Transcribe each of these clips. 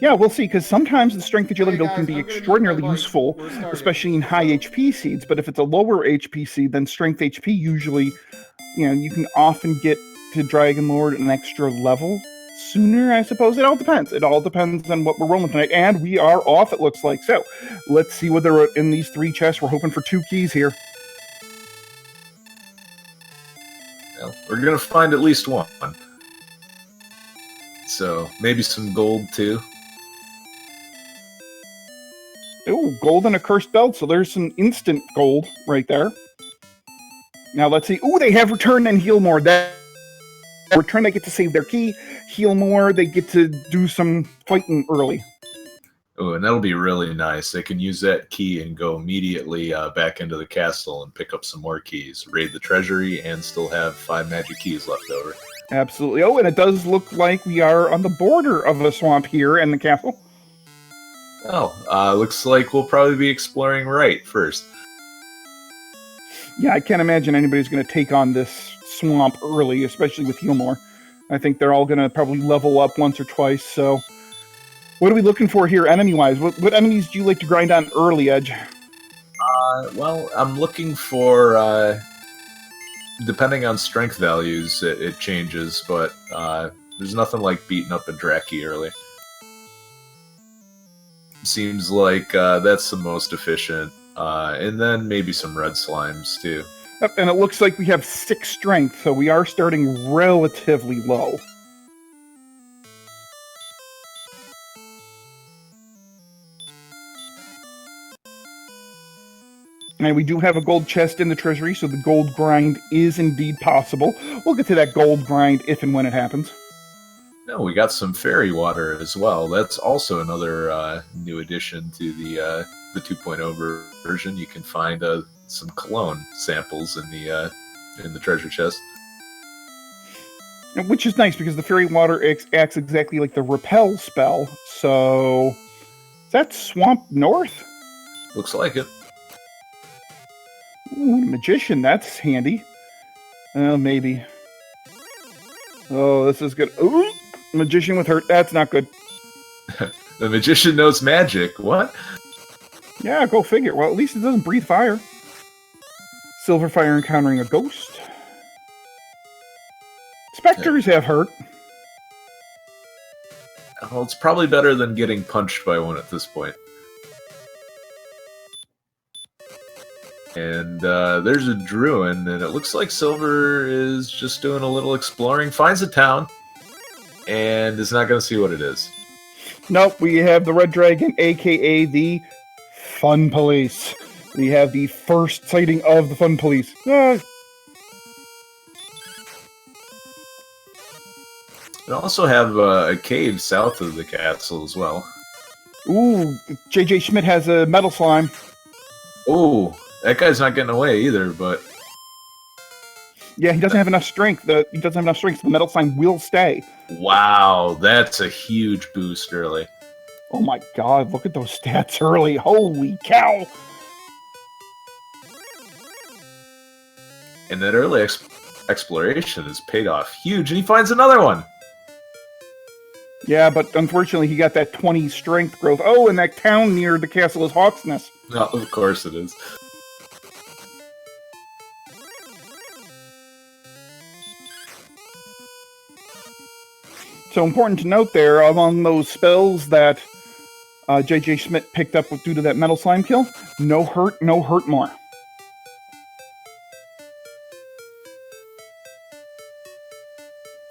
Yeah, we'll see, because sometimes the strength agility Hey build can guys, be I'm gonna mute my extraordinarily mic. useful, We're starting. especially in high So HP seeds. But if it's a lower HP seed, then strength HP usually, you can often get to Dragon Lord an extra level sooner, I suppose. It all depends. It all depends on what we're rolling tonight. And we are off, it looks like. So let's see what there are in these 3 chests. We're hoping for 2 keys here. Well, we're gonna find at least one. So maybe some gold too. Ooh, gold and a cursed belt. So there's some instant gold right there. Now let's see. Ooh, they have return and heal more. That return, they get to save their key. Heal more, they get to do some fighting early. Oh, and that'll be really nice. They can use that key and go immediately back into the castle and pick up some more keys, raid the treasury, and still have 5 magic keys left over. Absolutely. Oh, and it does look like we are on the border of the swamp here in the castle. Oh, looks like we'll probably be exploring right first. Yeah, I can't imagine anybody's going to take on this swamp early, especially with Healmore. I think they're all going to probably level up once or twice, so... What are we looking for here, enemy-wise? What enemies do you like to grind on early, Edge? Well, I'm looking for... depending on strength values, it changes, but there's nothing like beating up a Draki early. Seems like that's the most efficient. And then maybe some red slimes, too. Yep, and it looks like we have 6 strength, so we are starting relatively low. And we do have a gold chest in the treasury, so the gold grind is indeed possible. We'll get to that gold grind if and when it happens. No, we got some fairy water as well. That's also another new addition to the 2.0 version. You can find some cologne samples in the treasure chest. Which is nice, because the fairy water acts exactly like the repel spell. So, is that Swamp North? Looks like it. Ooh, magician, that's handy. Maybe. Oh, this is good. Ooh, magician with hurt. That's not good. The magician knows magic. What? Yeah, go figure. Well, at least it doesn't breathe fire. Silver fire encountering a ghost. Specters have hurt. Well, it's probably better than getting punched by one at this point. And there's a Druin, and it looks like Silver is just doing a little exploring, finds a town, and is not going to see what it is. Nope, we have the Red Dragon, aka the Fun Police. We have the first sighting of the Fun Police. We also have a cave south of the castle as well. Ooh, J.J. Schmidt has a metal slime. Ooh, that guy's not getting away either, but... Yeah, he doesn't have enough strength. So the metal slime will stay. Wow, that's a huge boost early. Oh my god, look at those stats early. Holy cow! And that early exploration has paid off huge, and he finds another one! Yeah, but unfortunately he got that 20 strength growth. Oh, and that town near the castle is Hawksness. No, of course it is. So important to note there, among those spells that J.J. Schmidt picked up due to that metal slime kill, no hurt more.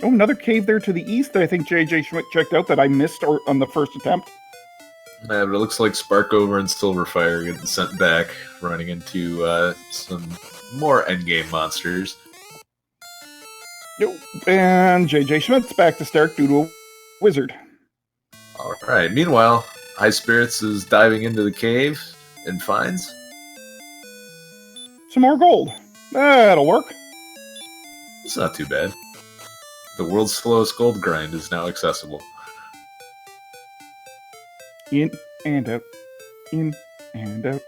Oh, another cave there to the east that I think J.J. Schmidt checked out that I missed on the first attempt. Yeah, but it looks like Sparkover and Silverfire getting sent back, running into some more endgame monsters. Yep. And J.J. Schmidt's back to start due to a wizard. Alright, meanwhile, High Spirits is diving into the cave and finds... some more gold. That'll work. It's not too bad. The world's slowest gold grind is now accessible. In and out. In and out.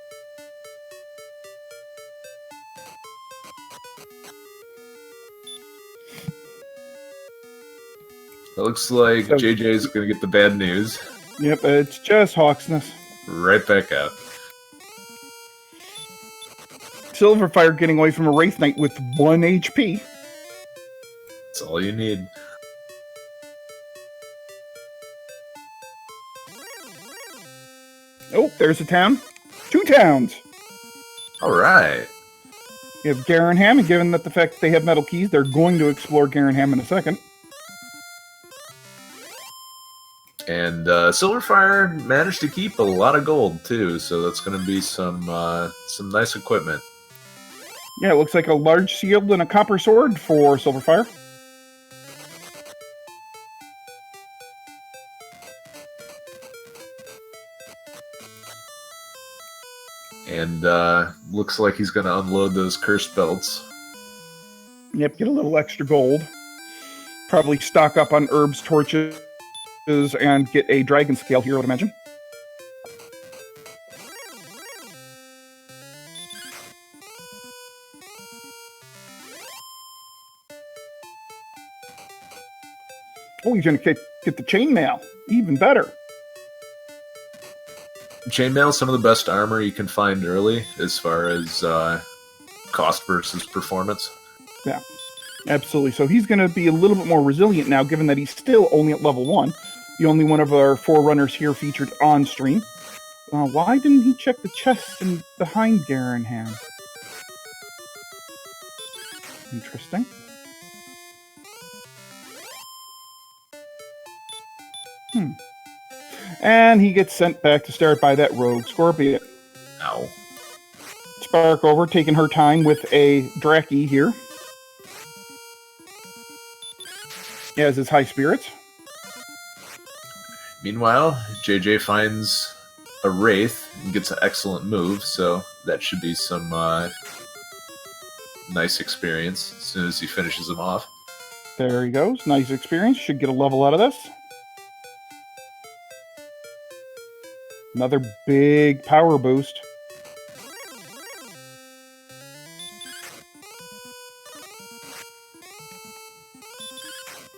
It looks like JJ's going to get the bad news. Yep, it's just Hawksness. Right back out. Silverfire getting away from a Wraith Knight with 1 HP. That's all you need. Oh, there's a town. 2 towns. All right. You have Garenham, and given that the fact that they have metal keys, they're going to explore Garenham in a second. And Silverfire managed to keep a lot of gold too, so that's going to be some nice equipment. Yeah, it looks like a large shield and a copper sword for Silverfire. And looks like he's going to unload those cursed belts. Yep, get a little extra gold. Probably stock up on herbs, torches, and get a dragon scale here, I would imagine. Oh, he's going to get the chainmail. Even better. Chainmail, some of the best armor you can find early as far as cost versus performance. Yeah, absolutely. So he's going to be a little bit more resilient now, given that he's still only at level 1. The only one of our forerunners here featured on stream. Why didn't he check the chests behind Garenham? Interesting. And he gets sent back to start by that rogue Scorpion. Ow. Spark over, taking her time with a Draki here. He has his high spirits. Meanwhile, JJ finds a Wraith and gets an excellent move, so that should be some nice experience as soon as he finishes him off. There he goes. Nice experience. Should get a level out of this. Another big power boost.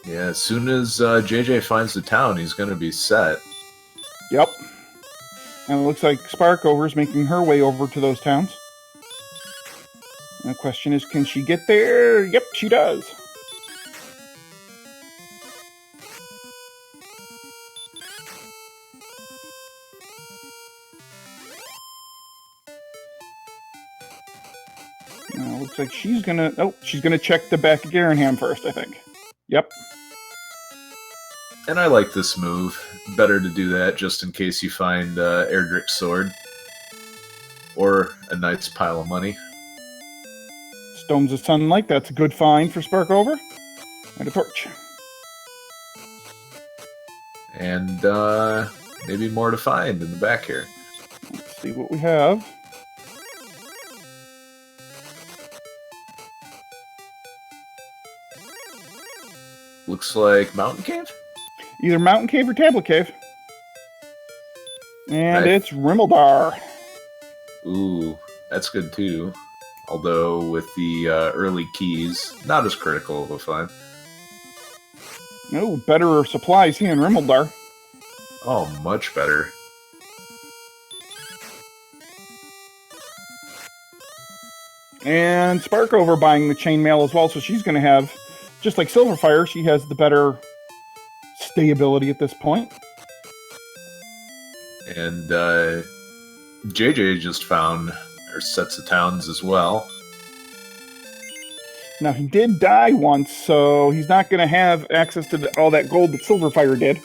Yeah, as soon as JJ finds the town, he's going to be set. Yep. And it looks like Sparkover is making her way over to those towns. And the question is, can she get there? Yep, she does. Looks like she's gonna... Oh, she's gonna check the back of Garenham first, I think. Yep. And I like this move. Better to do that just in case you find Erdrick's sword. Or a nice pile of money. Stones of Sunlight, that's a good find for Sparkover. And a torch. And maybe more to find in the back here. Let's see what we have. Looks like Mountain Cave? Either Mountain Cave or Tablet Cave. And Nice. it's Rimeldar. Ooh, that's good too. Although with the early keys, not as critical of a find. Oh, better supplies here in Rimeldar. Oh, much better. And Sparkover buying the chainmail as well, so she's going to have, just like Silverfire, she has the better stayability at this point. And JJ just found her sets of towns as well. Now, he did die once, so he's not going to have access to all that gold that Silverfire did.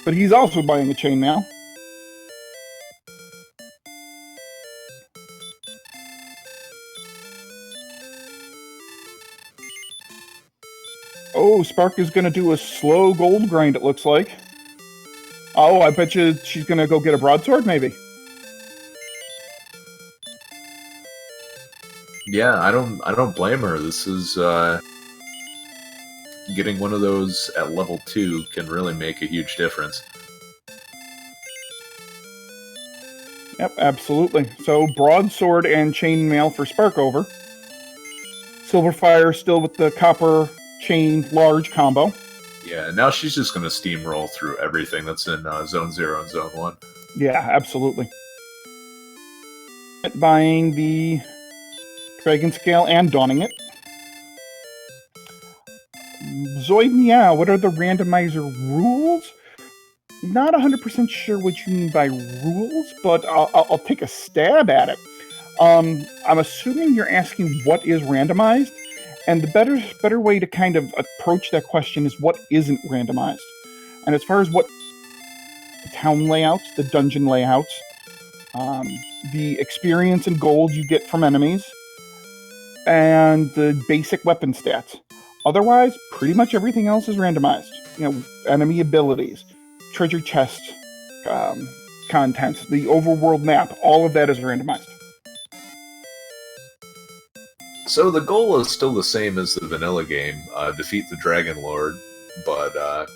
But he's also buying the chainmail. Oh, Spark is going to do a slow gold grind, it looks like. Oh, I bet you she's going to go get a broadsword, maybe. Yeah, I don't blame her. This is getting one of those at level 2 can really make a huge difference. Yep, absolutely. So, broadsword and chainmail for Sparkover. Silverfire still with the copper chain large combo. Yeah, now she's just going to steamroll through everything that's in Zone 0 and Zone 1. Yeah, absolutely. Buying the Dragon Scale and donning it. Zoid, yeah, what are the randomizer rules? Not 100% sure what you mean by rules, but I'll take a stab at it. I'm assuming you're asking what is randomized, and the better way to kind of approach that question is what isn't randomized. And as far as what the town layouts, the dungeon layouts, the experience and gold you get from enemies, and the basic weapon stats. Otherwise, pretty much everything else is randomized. You know, enemy abilities, treasure chest contents, the overworld map, all of that is randomized. So the goal is still the same as the vanilla game, defeat the Dragon Lord, but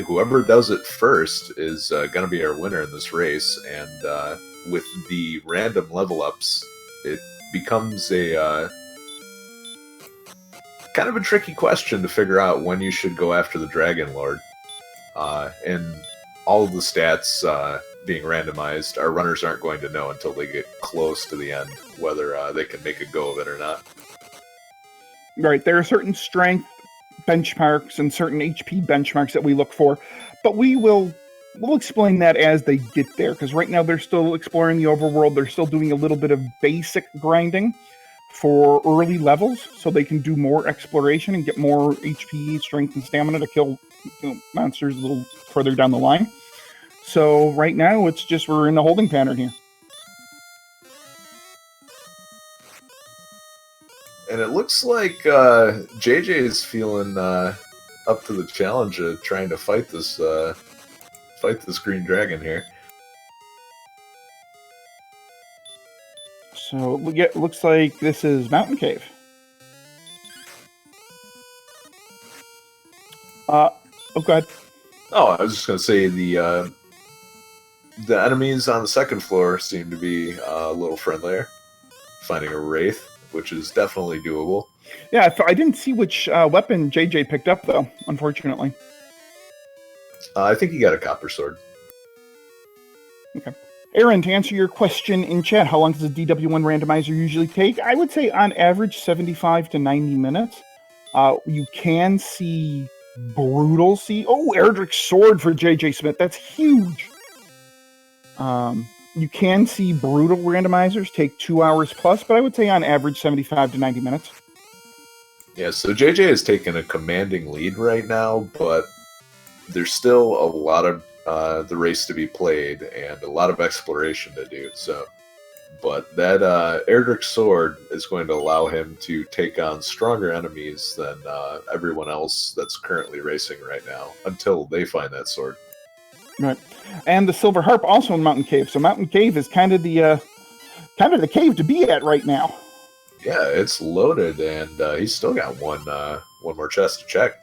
whoever does it first is going to be our winner in this race, and with the random level ups, it becomes a kind of a tricky question to figure out when you should go after the Dragon Lord. And all of the stats being randomized, our runners aren't going to know until they get close to the end whether they can make a go of it or not. Right, there are certain strength benchmarks and certain HP benchmarks that we look for, but we'll explain that as they get there, because right now they're still exploring the overworld. They're still doing a little bit of basic grinding for early levels, so they can do more exploration and get more HP, strength, and stamina to kill monsters a little further down the line. So right now, it's just we're in the holding pattern here. And it looks like JJ is feeling up to the challenge of trying to fight this green dragon here. So it looks like this is Mountain Cave. Oh, go ahead. Oh, I was just going to say the enemies on the second floor seem to be a little friendlier. Finding a wraith, which is definitely doable. Yeah, I didn't see which weapon JJ picked up, though, unfortunately. I think he got a copper sword. Okay. Aaron, to answer your question in chat, how long does a DW1 randomizer usually take? I would say on average 75 to 90 minutes. You can see Brutal see. Oh, Erdrick's sword for JJ Smith. That's huge. You can see Brutal randomizers take 2 hours plus, but I would say on average 75 to 90 minutes. Yeah, so JJ has taken a commanding lead right now, but there's still a lot of the race to be played and a lot of exploration to do. So, but that Erdrick's sword is going to allow him to take on stronger enemies than everyone else that's currently racing right now until they find that sword. Right, and the Silver Harp also in Mountain Cave. So Mountain Cave is kind of the cave to be at right now. Yeah, it's loaded, and he's still got one more chest to check.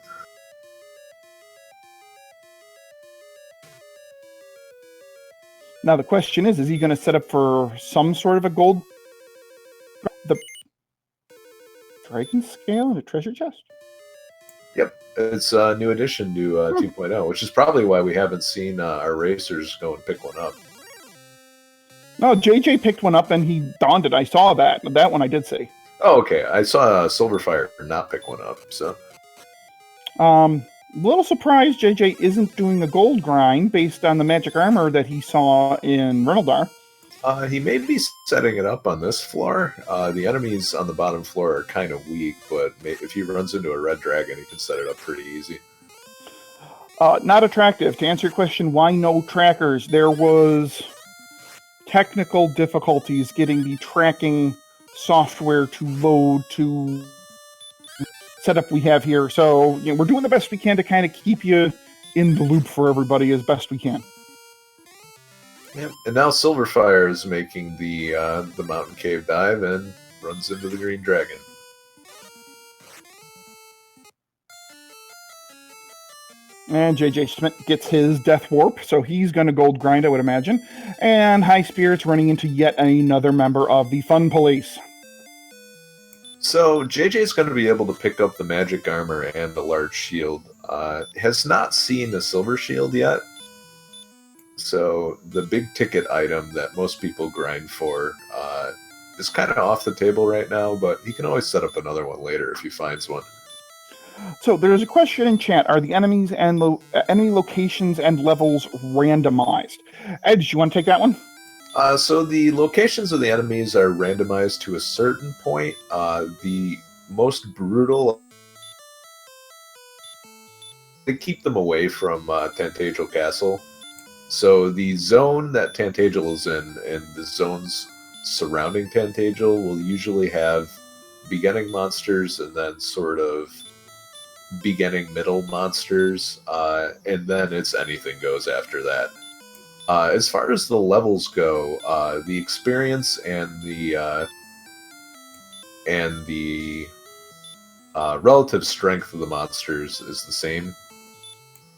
Now the question is he going to set up for some sort of a gold, the Dragon Scale and a treasure chest? Yep, it's a new addition to 2.0, which is probably why we haven't seen our racers go and pick one up. No, JJ picked one up and he donned it. I saw that. That one I did see. Oh, okay. I saw Silverfire not pick one up, so. A little surprised JJ isn't doing a gold grind based on the magic armor that he saw in Renaldar. He may be setting it up on this floor. The enemies on the bottom floor are kind of weak, but if he runs into a red dragon, he can set it up pretty easy. Not attractive. To answer your question, why no trackers? There was technical difficulties getting the tracking software to load to setup we have here. So we're doing the best we can to kind of keep you in the loop for everybody as best we can. Yep. And now Silverfire is making the Mountain Cave dive and runs into the Green Dragon. And JJ Smith gets his Death Warp, so he's going to gold grind, I would imagine. And High Spirits running into yet another member of the Fun Police. So JJ's going to be able to pick up the magic armor and the large shield. Has not seen a silver shield yet. So the big ticket item that most people grind for is kind of off the table right now, but he can always set up another one later if he finds one. So there's a question in chat: are the enemies and enemy locations and levels randomized? Ed, do you want to take that one? So the locations of the enemies are randomized to a certain point. The most brutal, they keep them away from Tantagel Castle. So the zone that Tantagel is in and the zones surrounding Tantagel will usually have beginning monsters and then sort of beginning middle monsters, and then it's anything goes after that. As far as the levels go, the experience and the relative strength of the monsters is the same.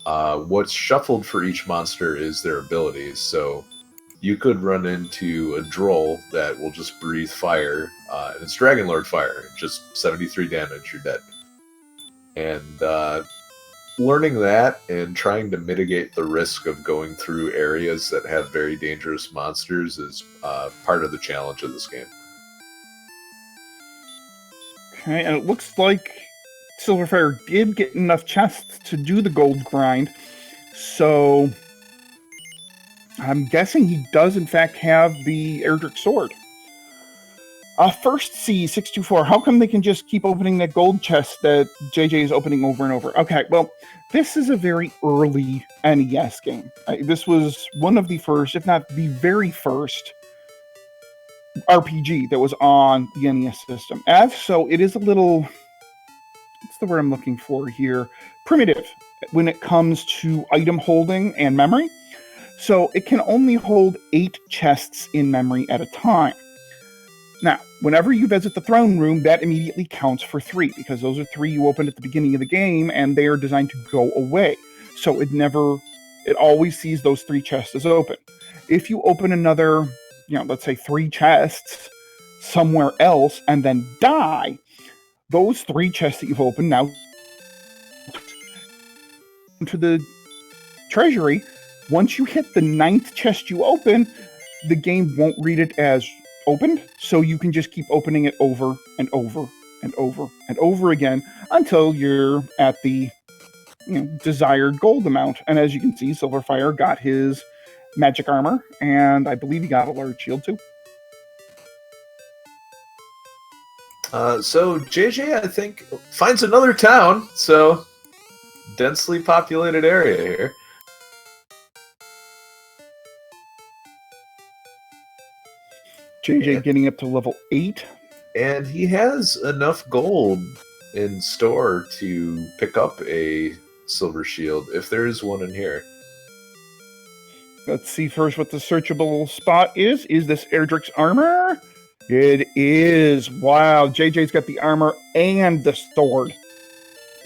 What's shuffled for each monster is their abilities. So you could run into a droll that will just breathe fire, and it's Dragon Lord Fire, just 73 damage, you're dead. And learning that and trying to mitigate the risk of going through areas that have very dangerous monsters is part of the challenge of this game. Okay, and it looks like Silverfire did get enough chests to do the gold grind, so I'm guessing he does in fact have the Erdrick sword. First C624, how come they can just keep opening that gold chest that JJ is opening over and over? Okay, well, this is a very early NES game. This was one of the first, if not the very first, RPG that was on the NES system. As so, it is a little, what's the word I'm looking for here? Primitive when it comes to item holding and memory. So it can only hold 8 chests in memory at a time. Now, whenever you visit the throne room, that immediately counts for 3, because those are 3 you opened at the beginning of the game, and they are designed to go away. So it always sees those 3 chests as open. If you open another, let's say 3 chests somewhere else and then die, those 3 chests that you've opened now into the treasury. Once you hit the 9th chest you open, the game won't read it as opened, so you can just keep opening it over and over and over and over again until you're at the desired gold amount. And as you can see, Silverfire got his magic armor, and I believe he got a large shield too. So JJ, I think, finds another town, so densely populated area here. JJ getting up to level 8. And he has enough gold in store to pick up a silver shield, if there is one in here. Let's see first what the searchable spot is. Is this Erdrick's armor? It is. Wow, JJ's got the armor and the sword.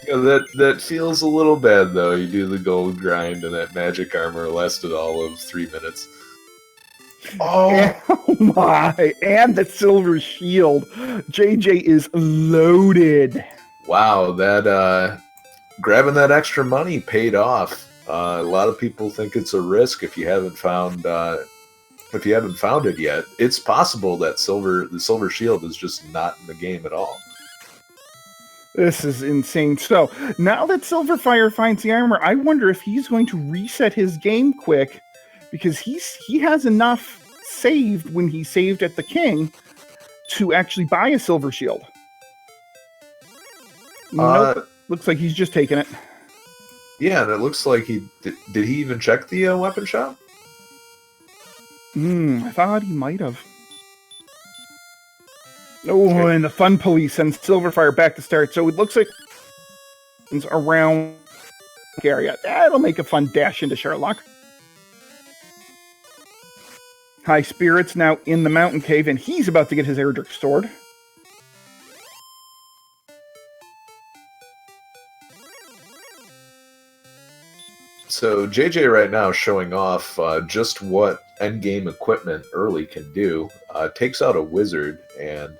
Yeah, that feels a little bad, though. You do the gold grind, and that magic armor lasted all of 3 minutes. Oh my! And the silver shield. JJ is loaded. Wow, that grabbing that extra money paid off. A lot of people think it's a risk if you haven't found it yet. It's possible that the silver shield is just not in the game at all. This is insane. So now that Silverfire finds the armor, I wonder if he's going to reset his game quick, because he has enough saved when he saved at the King to actually buy a silver shield. Nope. Looks like he's just taking it. Yeah, and it looks like he did he even check the weapon shop? I thought he might have. Oh, okay. And the Fun Police sends Silverfire back to start. So it looks like it's around the area. That'll make a fun dash into Charlock. High Spirit's now in the mountain cave, and he's about to get his Erdrick sword. So JJ right now showing off just what endgame equipment early can do. Takes out a wizard, and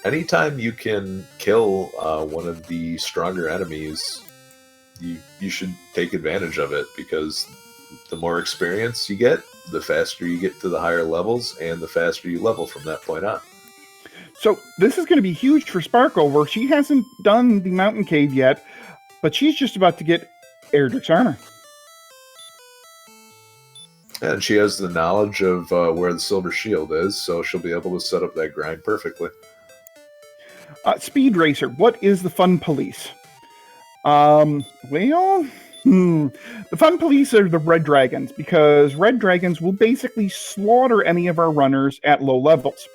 anytime you can kill one of the stronger enemies, you should take advantage of it, because the more experience you get, the faster you get to the higher levels, and the faster you level from that point on. So this is going to be huge for Sparkover. She hasn't done the mountain cave yet, but she's just about to get Erdrick's armor. And she has the knowledge of where the silver shield is, so she'll be able to set up that grind perfectly. Speed Racer, what is the fun police? The fun police are the red dragons, because red dragons will basically slaughter any of our runners at low levels.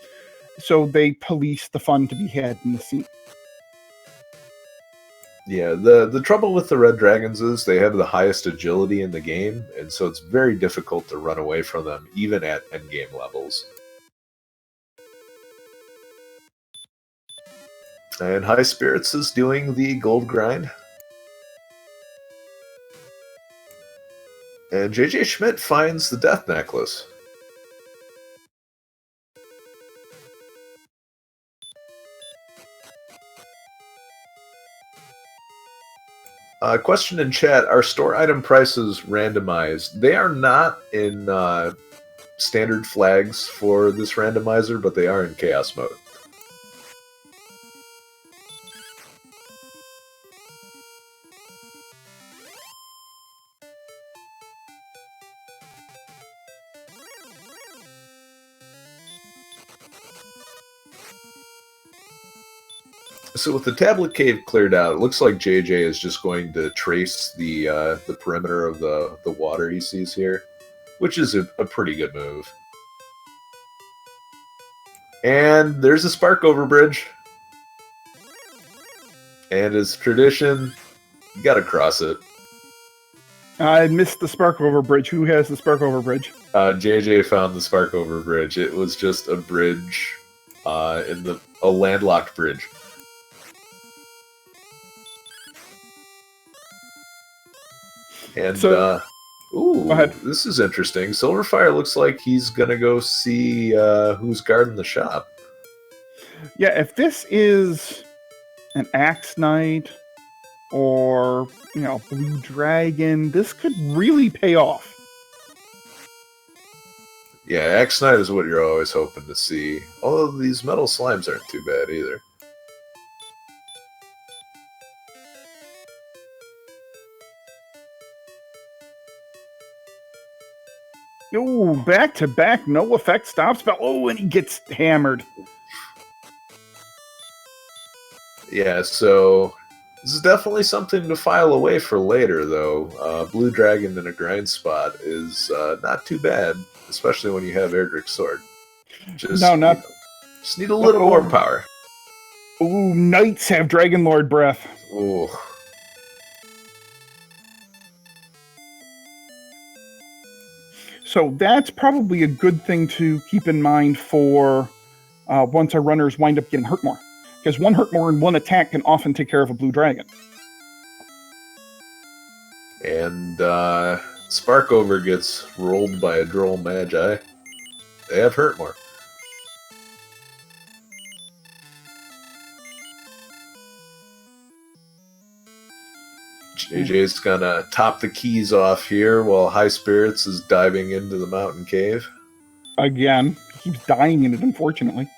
So they police the fun to be had in the scene. Yeah, the trouble with the red dragons is they have the highest agility in the game, and so it's very difficult to run away from them, even at endgame levels. And High Spirits is doing the gold grind. And JJ Schmidt finds the death necklace. Question in chat, are store item prices randomized? They are not in standard flags for this randomizer, but they are in chaos mode. So with the tablet cave cleared out, it looks like JJ is just going to trace the perimeter of the water he sees here, which is a pretty good move. And there's a Sparkover bridge. And as tradition, you gotta cross it. I missed the Sparkover bridge. Who has the Sparkover bridge? JJ found the Sparkover bridge. It was just a bridge, a landlocked bridge. And So- ooh, Go ahead. this is interesting. Silverfire looks like he's gonna go see who's guarding the shop. Yeah, if this is an Axe Knight or, Blue Dragon, this could really pay off. Yeah, Axe Knight is what you're always hoping to see. Although these metal slimes aren't too bad either. Oh, back to back, no effect stop spell. Oh, and he gets hammered. Yeah, so this is definitely something to file away for later, though. Blue Dragon in a grind spot is not too bad, especially when you have Erdrick's sword. Just need a little more power. Ooh, Knights have Dragon Lord breath. Ooh. So that's probably a good thing to keep in mind for once our runners wind up getting hurt more. Because one hurt more and one attack can often take care of a blue dragon. And Sparkover gets rolled by a Droll Magi. They have hurt more. JJ's gonna top the keys off here while High Spirits is diving into the mountain cave. Again, he keeps dying in it, unfortunately.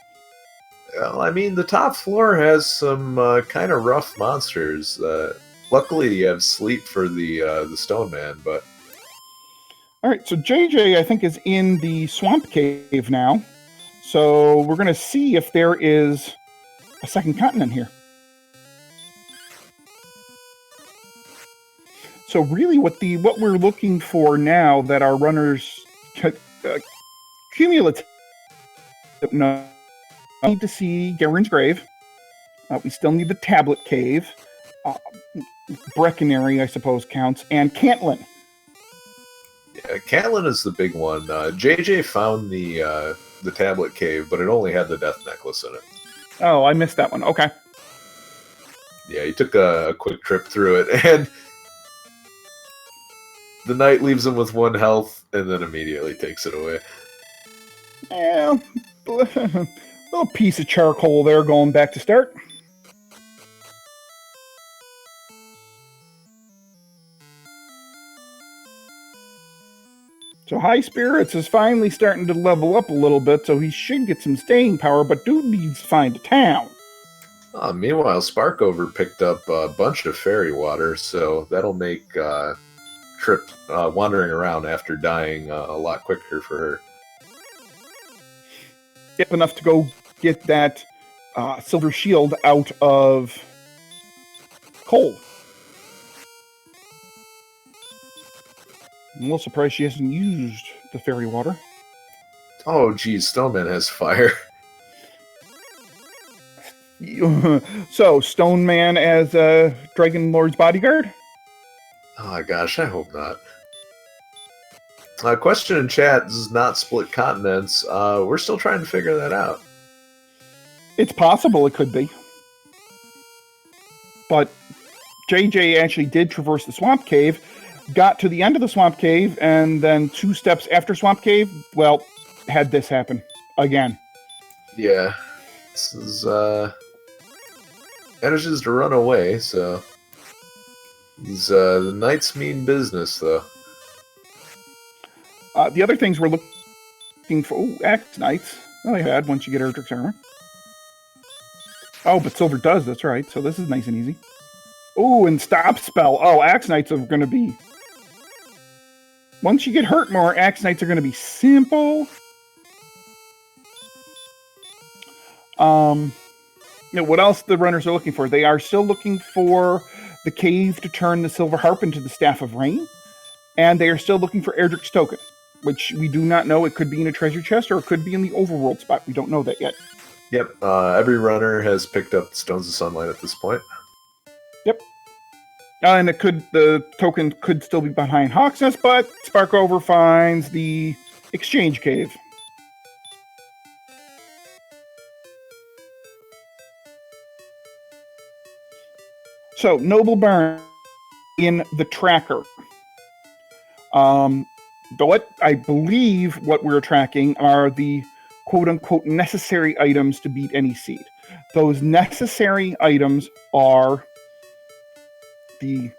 Well, I mean, the top floor has some kind of rough monsters. Luckily, you have sleep for the Stone Man, but... All right, so JJ, I think, is in the swamp cave now. So we're going to see if there is a second continent here. So really what we're looking for now that our runners cumulative no, we need to see Garen's grave. We still need the tablet cave. Breckenary, I suppose, counts, and Cantlin. Yeah, Cantlin is the big one. JJ found the tablet cave, but it only had the death necklace in it. Oh, I missed that one. Okay. Yeah, he took a quick trip through it, and the knight leaves him with 1 health, and then immediately takes it away. Yeah, Little piece of charcoal there going back to start. So High Spirits is finally starting to level up a little bit, so he should get some staying power, but dude needs to find a town. Meanwhile, Sparkover picked up a bunch of fairy water, so that'll make Trip wandering around after dying a lot quicker for her. Yep, enough to go get that silver shield out of Cole. I'm a little surprised she hasn't used the fairy water. Oh, geez, Stoneman has fire. So, Stone Man as Dragon Lord's bodyguard? Oh, gosh, I hope not. Question in chat, this is not split continents. We're still trying to figure that out. It's possible it could be. But JJ actually did traverse the Swamp Cave, got to the end of the Swamp Cave, and then 2 steps after Swamp Cave, well, had this happen again. Yeah. This is, manages to run away, so... He's, the knights mean business, though. The other things we're looking for... Oh, Axe Knights. Well, they had once you get Erdrick's armor. Oh, but Silver does, that's right. So this is nice and easy. Oh, and Stop Spell. Oh, Axe Knights are going to be... Once you get hurt more, Axe Knights are going to be simple. What else the runners are looking for? They are still looking for the cave to turn the Silver Harp into the Staff of Rain. And they are still looking for Erdrick's token, which we do not know. It could be in a treasure chest or it could be in the overworld spot. We don't know that yet. Yep, every runner has picked up the Stones of Sunlight at this point. Yep. And the token could still be behind Hawksnest, but Sparkover finds the Exchange Cave. So, Noble Burn in the tracker. But I believe what we're tracking are the quote-unquote necessary items to beat any seed. Those necessary items are the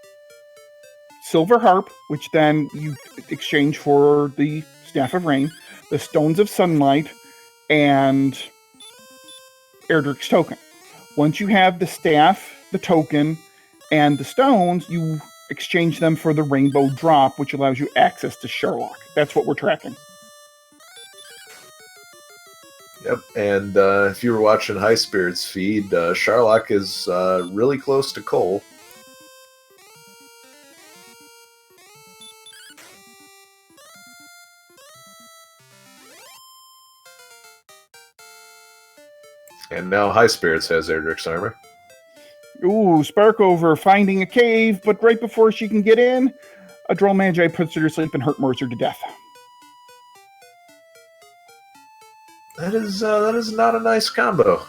Silver Harp, which then you exchange for the Staff of Rain, the Stones of Sunlight, and Erdrick's token. Once you have the staff, the token, and the stones, you exchange them for the Rainbow Drop, which allows you access to Charlock. That's what we're tracking. Yep, and if you were watching High Spirits feed, Charlock is really close to Cole. And now High Spirits has Erdrick's armor. Ooh, Sparkover finding a cave, but right before she can get in, a Droll Magi puts her to sleep and hurt Mercer to death. That is not a nice combo.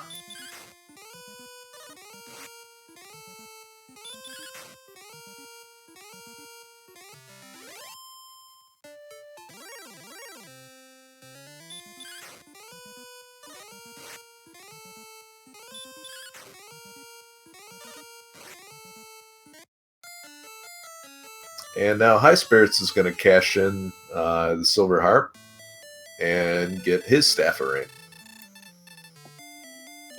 And now High Spirits is going to cash in the Silver Harp and get his Staff of Rain.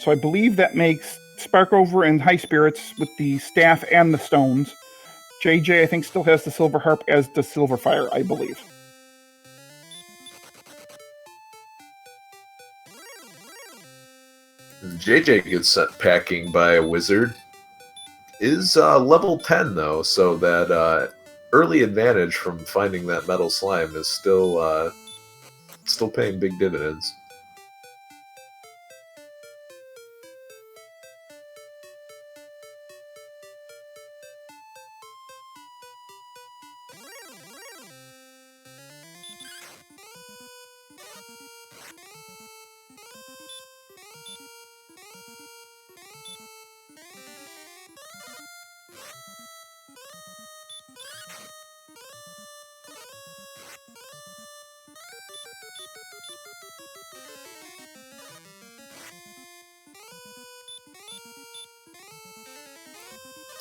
So I believe that makes Sparkover and High Spirits with the staff and the stones. JJ, I think, still has the Silver Harp as the Silver Fire, I believe. JJ gets sent packing by a wizard. Is level 10, though, so that early advantage from finding that metal slime is still paying big dividends.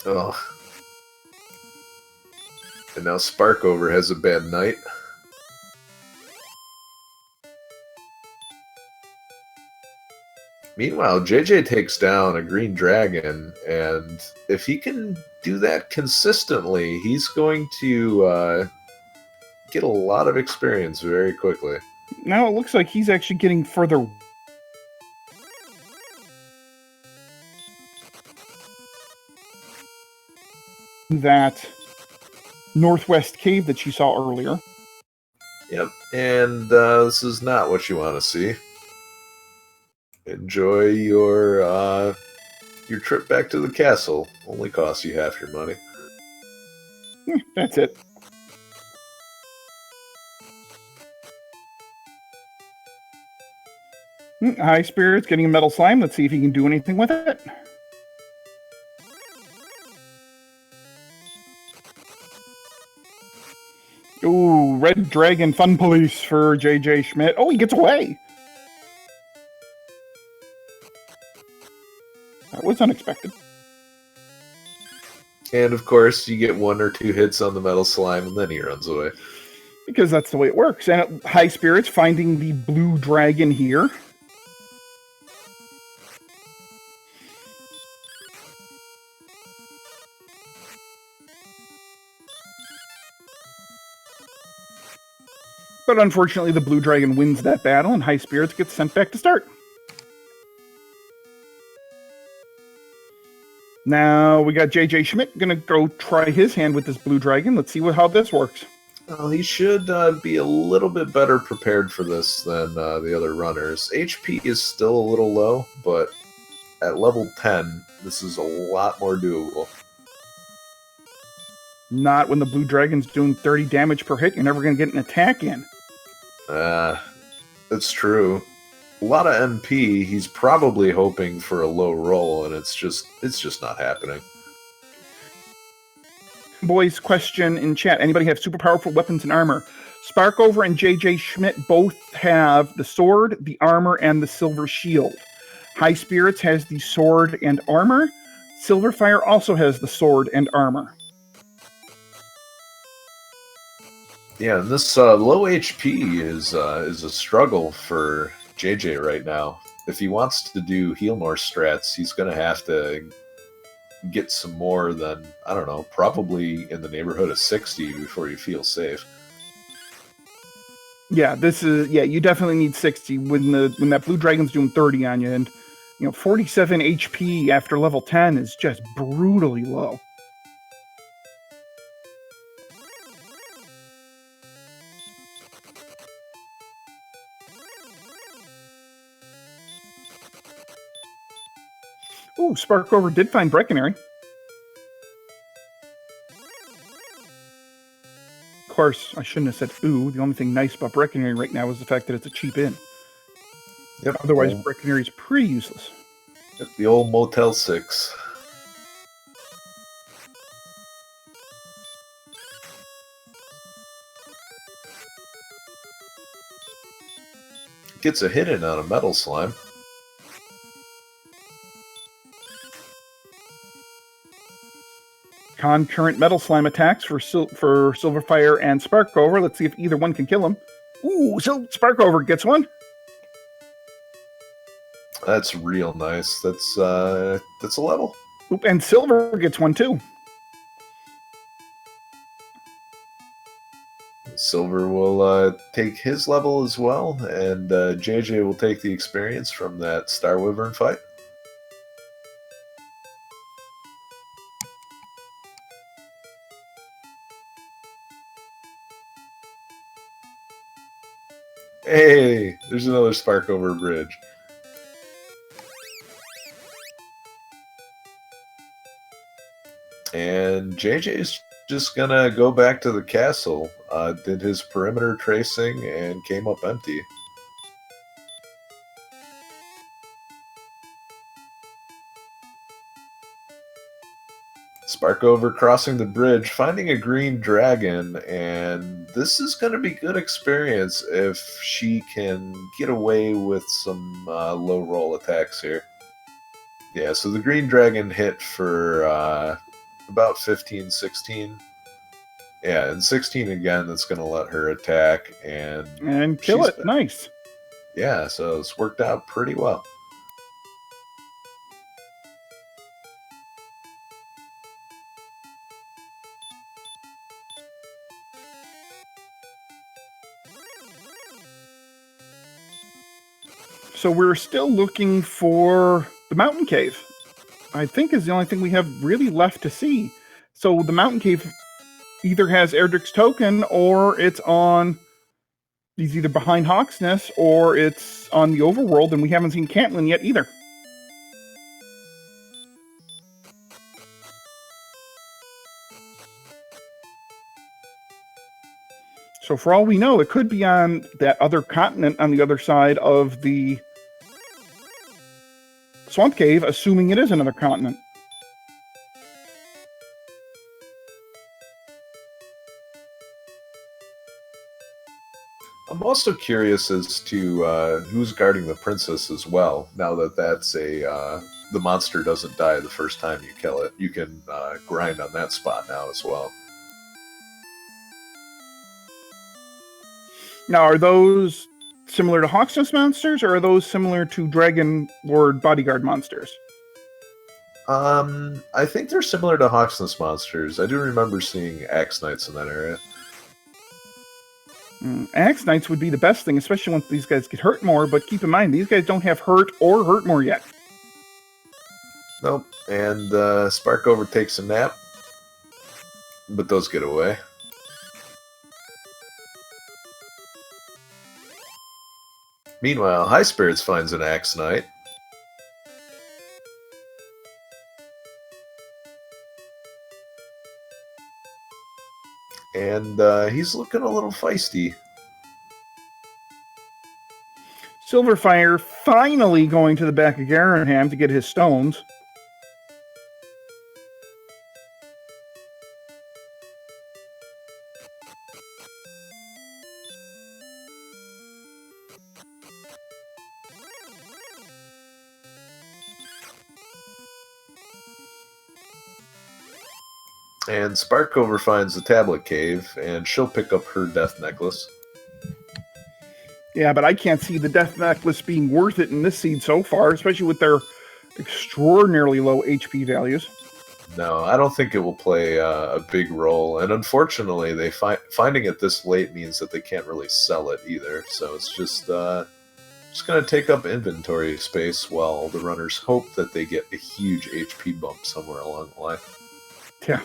Oh. And now Sparkover has a bad night. Meanwhile, JJ takes down a green dragon, and if he can do that consistently, he's going to get a lot of experience very quickly. Now it looks like he's actually getting further. That northwest cave that you saw earlier. Yep, and this is not what you want to see. Enjoy your trip back to the castle. Only costs you half your money. That's it. High Spirits getting a metal slime. Let's see if he can do anything with it. Ooh, Red Dragon Fun Police for JJ Schmidt. Oh, he gets away. That was unexpected. And of course, you get 1 or 2 hits on the metal slime, and then he runs away. Because that's the way it works. And High Spirits finding the blue dragon here. But unfortunately, the blue dragon wins that battle, and High Spirits gets sent back to start. Now we got JJ Schmidt going to go try his hand with this blue dragon. Let's see how this works. Well, he should be a little bit better prepared for this than the other runners. HP is still a little low, but at level 10, this is a lot more doable. Not when the blue dragon's doing 30 damage per hit. You're never going to get an attack in. That's true. A lot of MP, he's probably hoping for a low roll, and it's just not happening. Boys, question in chat. Anybody have super powerful weapons and armor? Sparkover and JJ Schmidt both have the sword, the armor, and the silver shield. High Spirits has the sword and armor. Silverfire also has the sword and armor. Yeah, and this low HP is a struggle for JJ right now. If he wants to do heal more strats, he's going to have to get some more than, I don't know, probably in the neighborhood of 60 before you feel safe. Yeah, you definitely need 60 when that blue dragon's doing 30 on you, and 47 HP after level 10 is just brutally low. Ooh, Sparkover did find Breckenary. Of course, I shouldn't have said ooh. The only thing nice about Breckenary right now is the fact that it's a cheap inn. Yep. Otherwise, Breckenary is pretty useless. The old Motel 6. Gets a hit in on a metal slime. Concurrent metal slime attacks for Silverfire and Sparkover. Let's see if either one can kill him. Ooh, so Sparkover gets one. That's real nice. That's a level. Oop, and Silver gets one too. Silver will take his level as well, and JJ will take the experience from that Star Wyvern fight. Hey, there's another spark over a bridge. And JJ's just gonna go back to the castle, did his perimeter tracing, and came up empty. Sparkover crossing the bridge, finding a green dragon, and this is going to be good experience if she can get away with some low roll attacks here. Yeah, so the green dragon hit for about 15, 16. Yeah, and 16 again, that's going to let her attack And kill it. Nice. Yeah, so it's worked out pretty well. So we're still looking for the mountain cave. I think is the only thing we have really left to see. So the mountain cave either has Erdrick's token or it's on... He's either behind Hawksness or it's on the overworld, and we haven't seen Caitlin yet either. So for all we know, it could be on that other continent on the other side of the Swamp Cave, assuming it is another continent. I'm also curious as to who's guarding the princess as well. Now that that's the monster doesn't die the first time you kill it, you can grind on that spot now as well. Now, are those similar to Hawksness monsters, or are those similar to Dragon Lord bodyguard monsters? I think they're similar to Hawksness monsters. I do remember seeing Axe Knights in that area. Axe Knights would be the best thing, especially once these guys get hurt more, but keep in mind, these guys don't have hurt or hurt more yet. Nope, and Sparkover takes a nap, but those get away. Meanwhile, High Spirits finds an Axe Knight. And he's looking a little feisty. Silverfire finally going to the back of Garanham to get his stones. And Sparkover finds the tablet cave, and she'll pick up her death necklace. Yeah, but I can't see the death necklace being worth it in this seed so far, especially with their extraordinarily low HP values. No, I don't think it will play a big role, and unfortunately, they finding it this late means that they can't really sell it either. So it's just going to take up inventory space while the runners hope that they get a huge HP bump somewhere along the line. Yeah.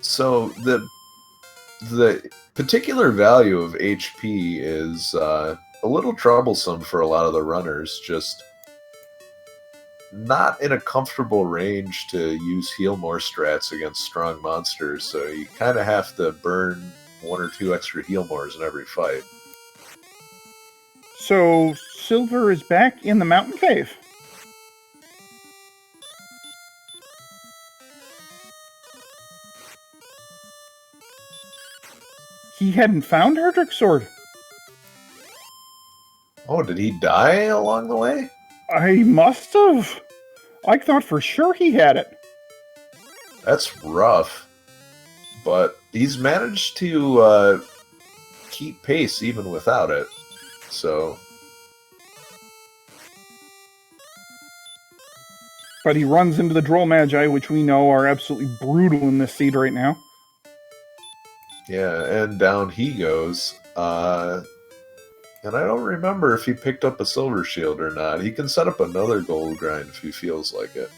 So the particular value of HP is a little troublesome for a lot of the runners, just not in a comfortable range to use heal more strats against strong monsters, so you kind of have to burn 1 or 2 extra heal mores in every fight. So Silver is back in the mountain cave. He hadn't found Erdrick's sword. Oh, did he die along the way? I must have. I thought for sure he had it. That's rough. But he's managed to keep pace even without it. So... But he runs into the Droll Magi, which we know are absolutely brutal in this seed right now. Yeah, and down he goes. And I don't remember if he picked up a silver shield or not. He can set up another gold grind if he feels like it.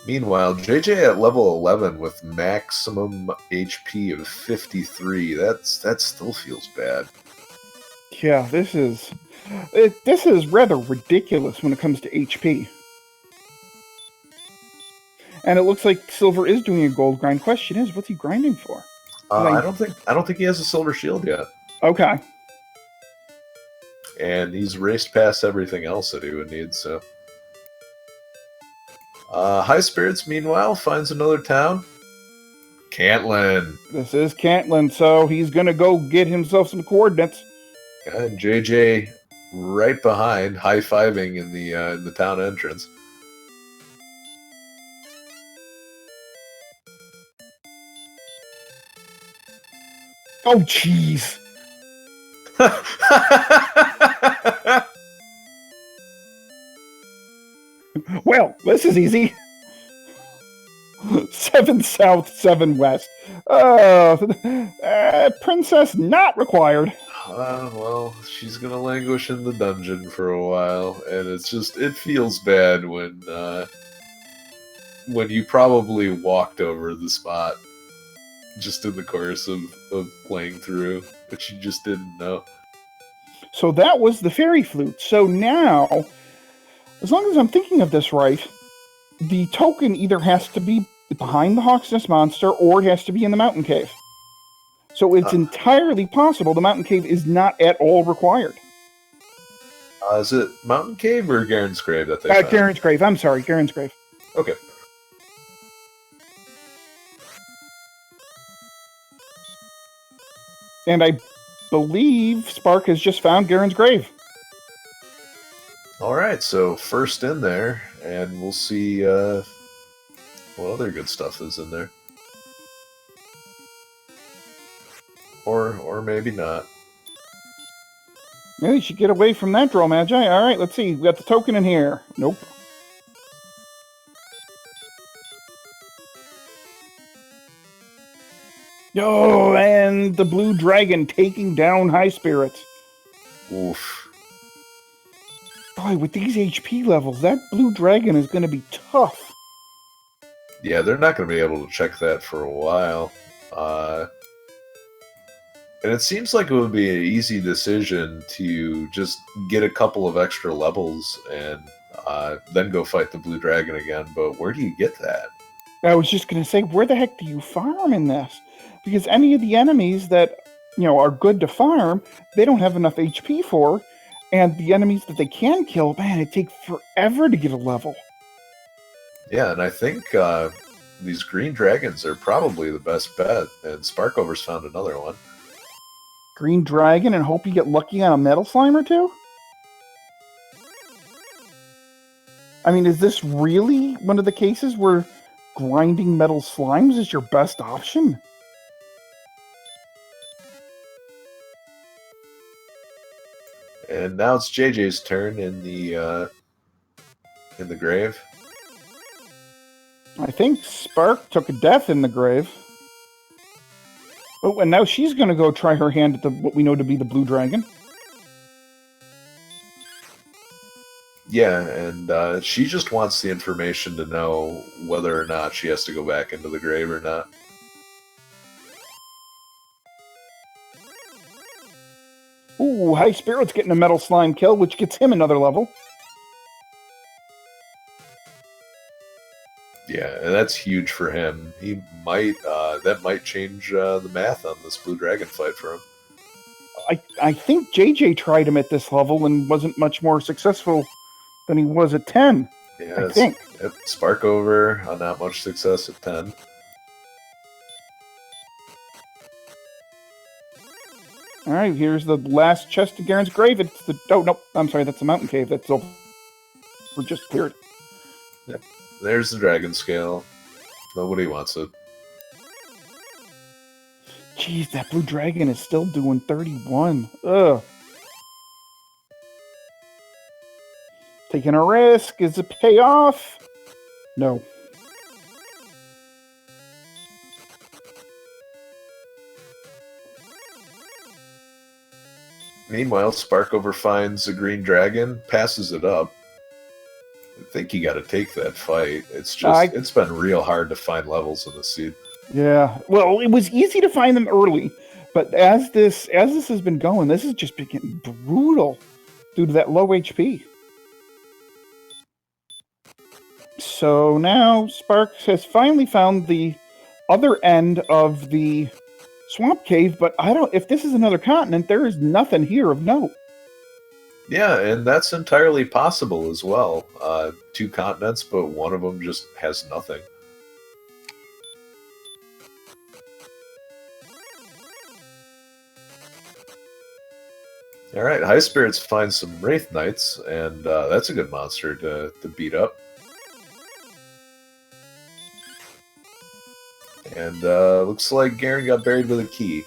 Meanwhile, JJ at level 11 with maximum HP of 53. That still feels bad. Yeah, this is rather ridiculous when it comes to HP. And it looks like Silver is doing a gold grind. Question is, what's he grinding for? I don't think he has a silver shield yet. Okay. And he's raced past everything else that he would need, so. High Spirits, meanwhile, finds another town. Cantlin. This is Cantlin, so he's going to go get himself some coordinates. And JJ right behind, high-fiving in the town entrance. Oh, jeez. Well, this is easy. 7 south, 7 west. Princess not required. Well, she's gonna languish in the dungeon for a while, and it feels bad when you probably walked over the spot just in the course of playing through, but you just didn't know. So that was the fairy flute. So now, as long as I'm thinking of this right, the token either has to be behind the Hawk's Nest monster or it has to be in the mountain cave. So it's entirely possible the mountain cave is not at all required. Is it Mountain Cave or Garen's Grave that they found? Garen's Grave. I'm sorry, Garen's Grave. Okay. And I believe Spark has just found Garen's Grave. All right, so first in there, and we'll see what other good stuff is in there. Or maybe not. Yeah, you should get away from that, Droll Magi. All right, let's see. We got the token in here. Nope. Oh, and the blue dragon taking down High Spirits. Oof. Boy, with these HP levels, that blue dragon is going to be tough. Yeah, they're not going to be able to check that for a while. And it seems like it would be an easy decision to just get a couple of extra levels and then go fight the blue dragon again. But where do you get that? I was just going to say, where the heck do you farm in this? Because any of the enemies that, are good to farm, they don't have enough HP for. And the enemies that they can kill, man, it takes forever to get a level. Yeah, and I think these green dragons are probably the best bet. And Sparkover's found another one. Green dragon and hope you get lucky on a metal slime or two? I mean, is this really one of the cases where grinding metal slimes is your best option? And now it's JJ's turn in the grave. I think Spark took a death in the grave. Oh, and now she's going to go try her hand at what we know to be the blue dragon. Yeah, and she just wants the information to know whether or not she has to go back into the grave or not. Ooh, High Spirit's getting a metal slime kill, which gets him another level. Yeah, and that's huge for him. He might that might change the math on this blue dragon fight for him. I think JJ tried him at this level and wasn't much more successful than he was at 10. Yeah, I think. Yep, Sparkover, not much success at 10. All right, here's the last chest of Garen's Grave. It's the... Oh, no, I'm sorry, that's the mountain cave. That's over. We're just cleared. Yep. There's the dragon scale. Nobody wants it. Jeez, that blue dragon is still doing 31. Ugh. Taking a risk. Is it payoff? No. Meanwhile, Sparkover finds a green dragon, passes it up. I think you got to take that fight. It's just it's been real hard to find levels in the seed. Yeah. Well, it was easy to find them early, but as this has been going, this has just been getting brutal due to that low HP. So now Sparks has finally found the other end of the swamp cave, but I don't. If this is another continent, there is nothing here of note. Yeah, and that's entirely possible as well. 2 continents, but one of them just has nothing. All right, High Spirits finds some Wraith Knights, and that's a good monster to beat up. And looks like Garen got buried with a key.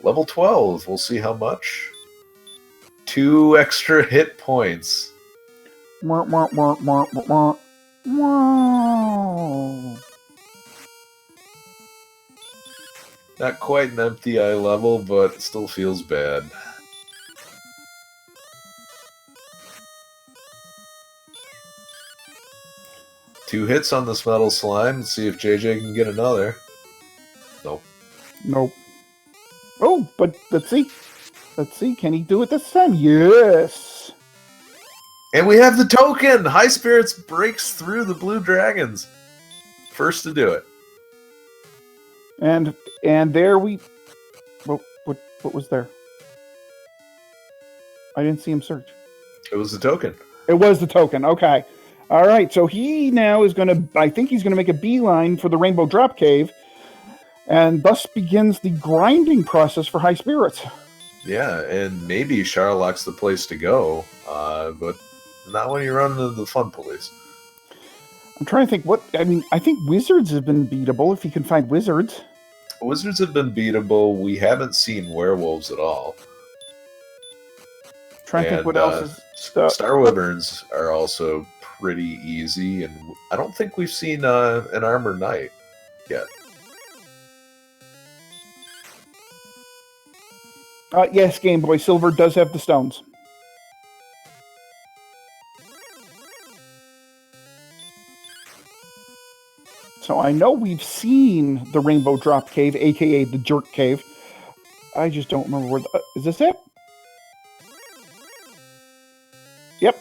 Level 12, we'll see how much. 2 extra hit points. Wah, wah, wah, wah, wah, wah. Not quite an empty eye level, but it still feels bad. Two hits on this metal slime. Let's see if JJ can get another. Nope. Nope. Oh, but let's see. Let's see. Can he do it this time? Yes. And we have the token! High Spirits breaks through the blue dragons. First to do it. And there we... What was there? I didn't see him search. It was the token. It was the token. Okay. All right. So he now is going to... I think he's going to make a beeline for the Rainbow Drop Cave. And thus begins the grinding process for High Spirits. Yeah, and maybe Charlock's the place to go. But not when you run into the fun police. I'm trying to think what... I mean, I think Wizards have been beatable if you can find Wizards. Wizards have been beatable. We haven't seen werewolves at all. Trying to think what else is... Star Wyverns are also pretty easy, and I don't think we've seen an Armored Knight yet. Yes, Game Boy Silver does have the stones. So I know we've seen the Rainbow Drop Cave, a.k.a. the Jerk Cave. I just don't remember where... is this it? Yep.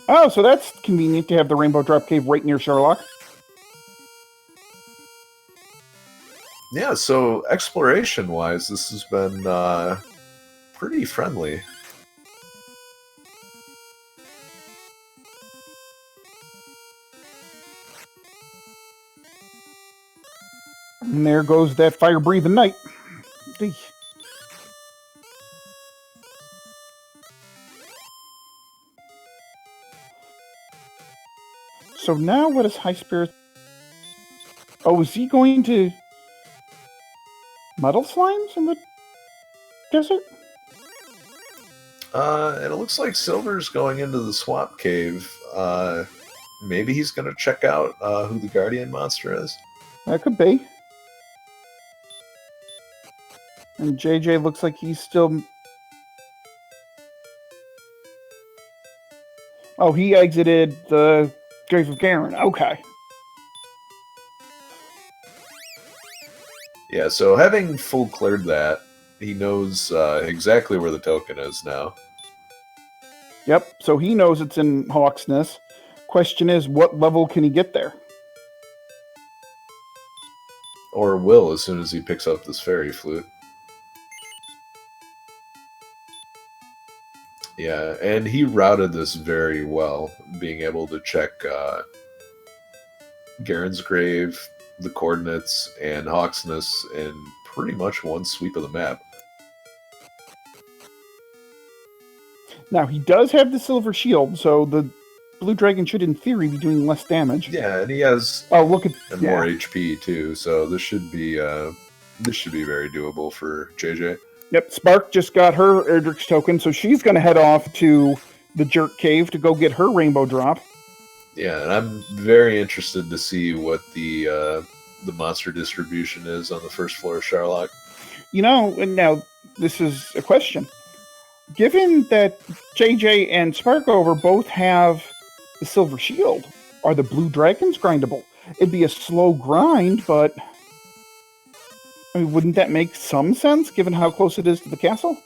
Oh, so that's convenient to have the Rainbow Drop Cave right near Charlock. Yeah, so exploration-wise, this has been pretty friendly. And there goes that fire-breathing knight. So now what is High Spirit? Oh, is he going to... metal slimes in the desert? And it looks like Silver's going into the swamp cave. Maybe he's going to check out who the Guardian monster is. That could be. And JJ looks like he's still... Oh, he exited the Grave of Garen. Okay. Yeah, so having full cleared that, he knows exactly where the token is now. Yep, so he knows it's in Hawksness. Question is, what level can he get there? Or will, as soon as he picks up this fairy flute. Yeah, and he routed this very well, being able to check Garen's grave, the coordinates, and Hawksness in pretty much one sweep of the map. Now, he does have the silver shield, so the blue dragon should, in theory, be doing less damage. Yeah, and he has look at more HP too, so this should be very doable for JJ. Yep, Spark just got her Erdrick's token, so she's going to head off to the Jerk Cave to go get her Rainbow Drop. Yeah, and I'm very interested to see what the monster distribution is on the first floor of Charlock. You know, and now this is a question. Given that JJ and Sparkover both have the Silver Shield, are the Blue Dragons grindable? It'd be a slow grind, but... I mean, wouldn't that make some sense, given how close it is to the castle?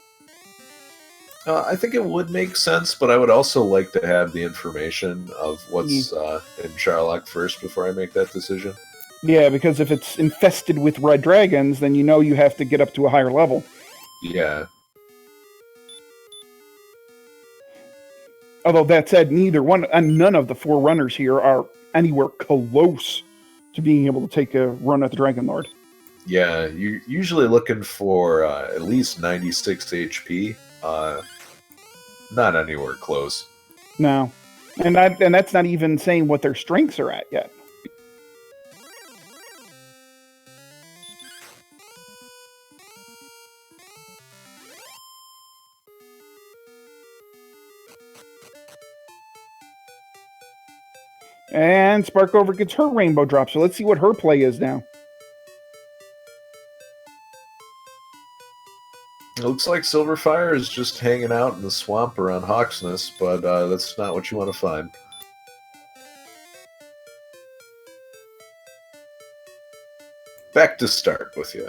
I think it would make sense, but I would also like to have the information of what's in Charlock first before I make that decision. Yeah, because if it's infested with red dragons, then you know you have to get up to a higher level. Yeah. Although that said, none of the 4 runners here are anywhere close to being able to take a run at the Dragon Lord. Yeah, you're usually looking for at least 96 HP. Not anywhere close. No. And that's not even saying what their strengths are at yet. And Sparkover gets her rainbow drop, so let's see what her play is now. It looks like Silverfire is just hanging out in the swamp around Hawksness, but that's not what you want to find. Back to start with you.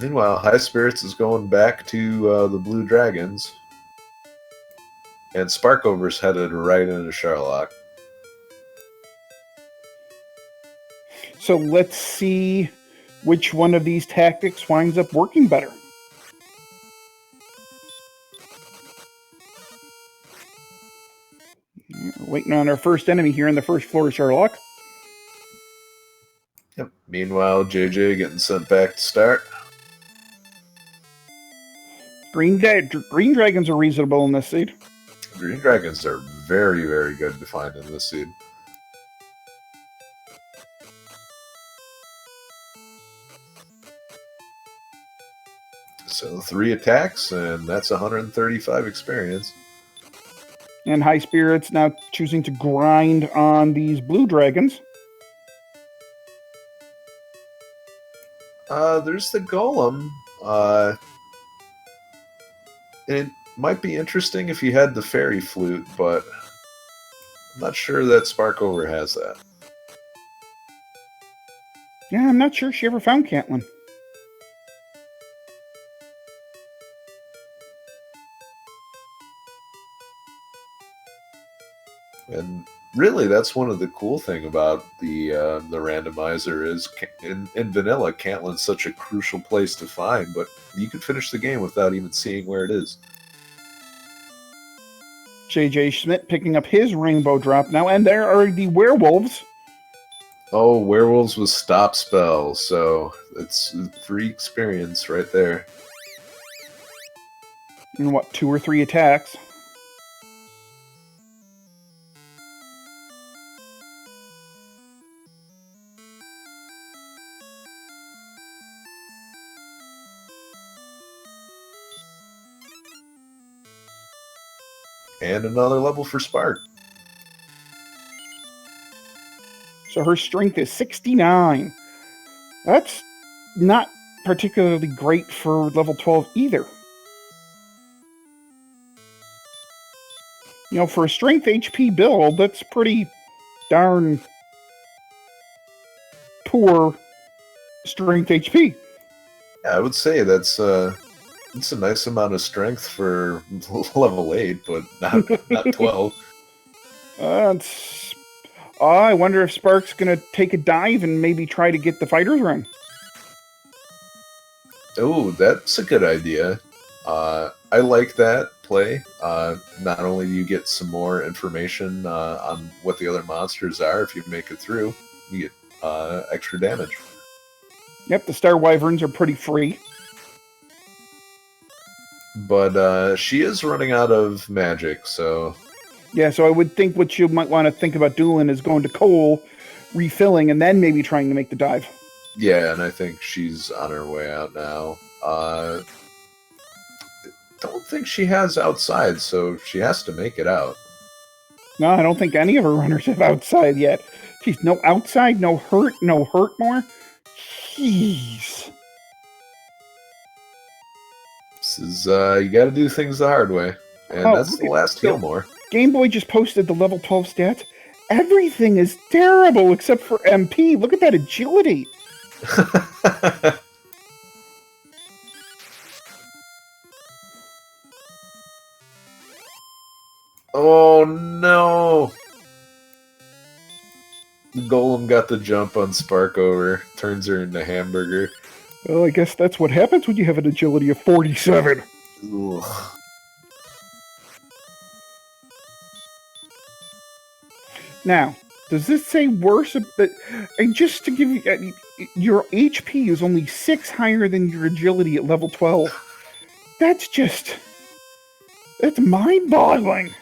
Meanwhile, High Spirits is going back to the Blue Dragons. And Sparkover's headed right into Charlock. So let's see which one of these tactics winds up working better. We're waiting on our first enemy here on the first floor of Charlock. Yep. Meanwhile, JJ getting sent back to start. Green dragons are reasonable in this seed. Green Dragons are very, very good to find in this seed. So 3 attacks, and that's 135 experience. And High Spirits now choosing to grind on these blue dragons. There's the Golem. It might be interesting if you had the Fairy Flute, but I'm not sure that Sparkover has that. Yeah, I'm not sure she ever found Caitlin. And really, that's one of the cool thing about the randomizer is in vanilla, Cantlin's such a crucial place to find, but you can finish the game without even seeing where it is. JJ Schmidt picking up his rainbow drop now, and there are the werewolves. Oh, werewolves with stop spell, so it's free experience right there. And what, 2 or 3 attacks? And another level for Spark. So her strength is 69. That's not particularly great for level 12 either. You know, for a strength HP build, that's pretty darn poor strength HP. Yeah, I would say that's it's a nice amount of strength for level 8, but not 12. I wonder if Spark's going to take a dive and maybe try to get the fighter's run. Oh, that's a good idea. I like that play. Not only do you get some more information on what the other monsters are, if you make it through, you get extra damage. Yep, the Star Wyverns are pretty free. But she is running out of magic, so... Yeah, so I would think what you might want to think about doing is going to Cole, refilling, and then maybe trying to make the dive. Yeah, and I think she's on her way out now. Don't think she has outside, so she has to make it out. No, I don't think any of her runners have outside yet. Jeez, no outside, no hurt more? Jeez. This is, you gotta do things the hard way. And that's the last Gilmore. Game Boy just posted the level 12 stats. Everything is terrible except for MP. Look at that agility. Oh no! The golem got the jump on Sparkover, turns her into hamburger. Well, I guess that's what happens when you have an agility of 47. Ugh. Now, does this say worse? And just to give you, your HP is only 6 higher than your agility at level 12. That's mind-boggling.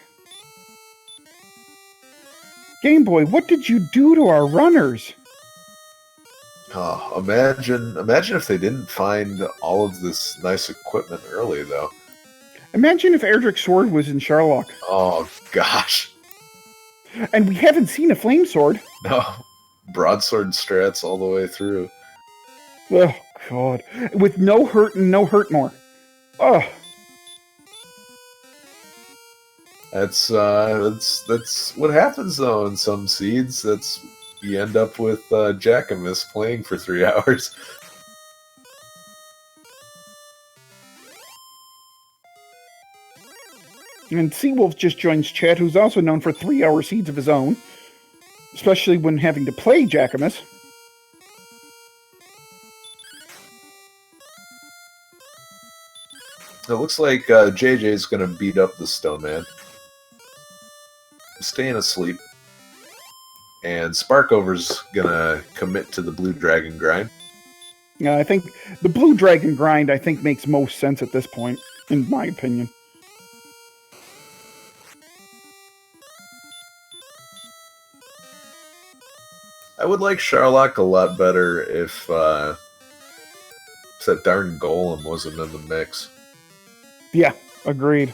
Game Boy, what did you do to our runners? Oh, imagine if they didn't find all of this nice equipment early, though. Imagine if Erdrick's sword was in Charlock. Oh gosh. And we haven't seen a flame sword. No. Broadsword strats all the way through. Oh, God. With no hurt and no hurt more. Oh. That's what happens, though, in some seeds. You end up with Jackamus playing for 3 hours. And Seawolf just joins chat, who's also known for 3-hour seeds of his own. Especially when having to play Jackamus. It looks like JJ's going to beat up the Stone Man. Staying asleep. And Sparkover's going to commit to the Blue Dragon grind. Yeah, I think the Blue Dragon grind, makes most sense at this point, in my opinion. I would like Charlock a lot better if that darn golem wasn't in the mix. Yeah, agreed.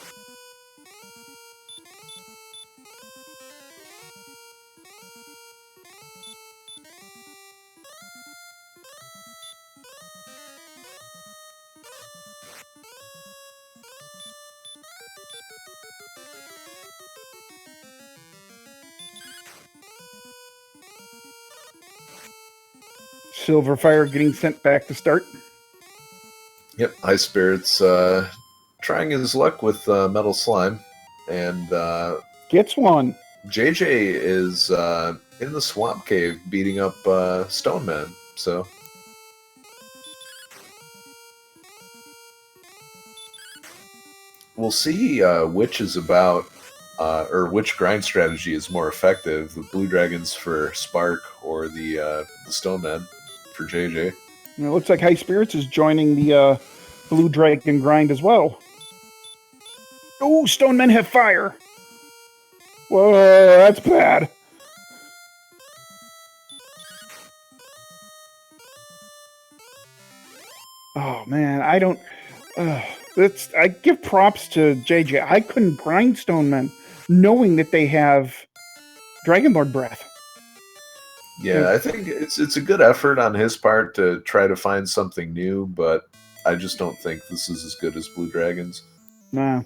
Silverfire getting sent back to start. Yep, High Spirits trying his luck with Metal Slime. And gets one. JJ is in the Swamp Cave beating up Stone Man. So we'll see which is about, or which grind strategy is more effective: the Blue Dragons for Spark or the Stone Man for JJ. And it looks like High Spirits is joining the Blue Dragon grind as well. Oh, Stone Men have fire. Whoa, that's bad. Oh man, I don't. I give props to JJ. I couldn't grind Stone Men, knowing that they have Dragon Lord breath. Yeah, I think it's a good effort on his part to try to find something new, but I just don't think this is as good as Blue Dragons. Nah.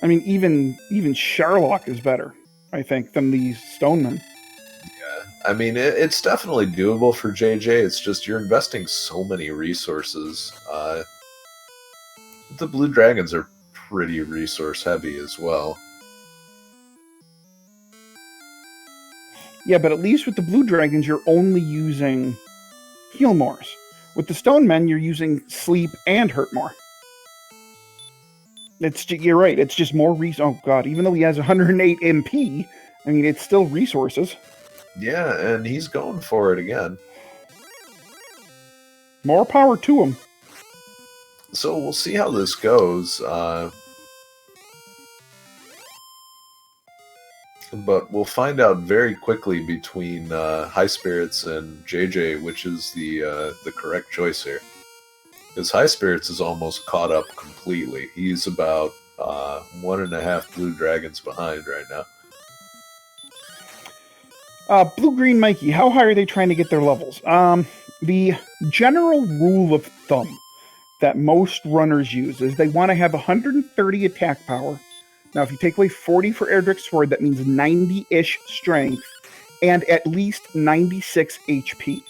I mean, even Charlock is better, I think, than these Stonemen. Yeah, I mean, it's definitely doable for JJ. It's just you're investing so many resources. The Blue Dragons are pretty resource heavy as well. Yeah, but at least with the Blue Dragons, you're only using heal mores. With the Stone Men, you're using sleep and hurt more. You're right. It's just more oh god, even though he has 108 MP, I mean, it's still resources. Yeah, and he's going for it again. More power to him. So we'll see how this goes. But we'll find out very quickly between High Spirits and JJ which is the correct choice here. Because High Spirits is almost caught up completely. He's about 1.5 Blue Dragons behind right now. Blue-Green Mikey, how high are they trying to get their levels? The general rule of thumb that most runners use is they want to have 130 attack power. Now, if you take away 40 for Erdrick's Sword, that means 90-ish strength and at least 96 HP.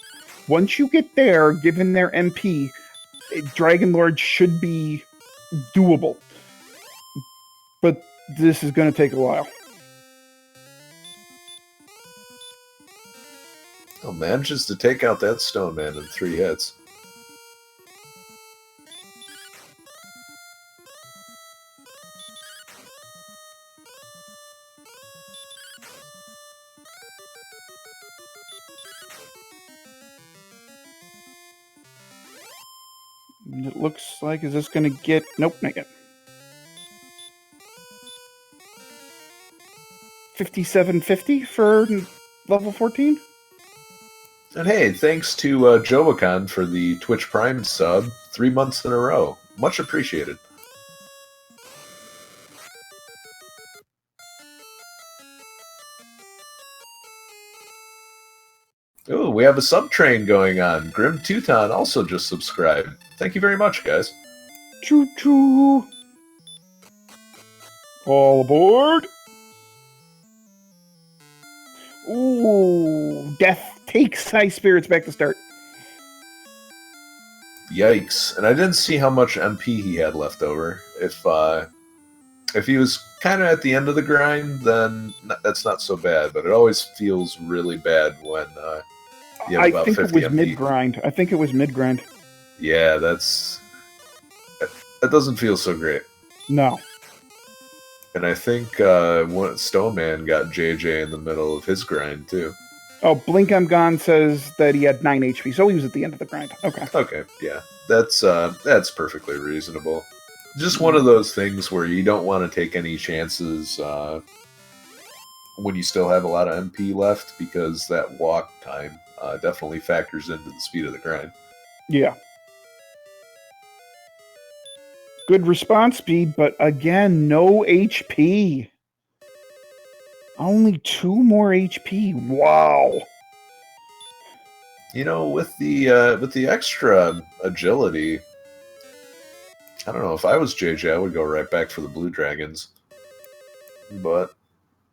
Once you get there, given their MP, Dragon Lord should be doable. But This is going to take a while. Oh, manages to take out that stone man in 3 hits. It looks like, is this going to get... Nope, not yet. 5750 for level 14? And hey, thanks to Jovacon for the Twitch Prime sub 3 months in a row. Much appreciated. Ooh, we have a sub train going on. Grim Teuton also just subscribed. Thank you very much, guys. Choo choo! All aboard! Ooh, Death takes High Spirits back to start. Yikes. And I didn't see how much MP he had left over. If he was kind of at the end of the grind, then that's not so bad. But it always feels really bad when you have about 50 I think it was MP. mid-grind. I think it was mid-grind. Yeah, that doesn't feel so great. No. And I think Stone Man got JJ in the middle of his grind, too. Oh, Blink I'm Gone says that he had 9 HP, so he was at the end of the grind. Okay. Okay, yeah. That's perfectly reasonable. Just one of those things where you don't want to take any chances when you still have a lot of MP left, because that walk time definitely factors into the speed of the grind. Yeah. Good response speed, but again, no HP. Only 2 more HP. Wow. You know, with the extra agility, I don't know, if I was JJ, I would go right back for the Blue Dragons. But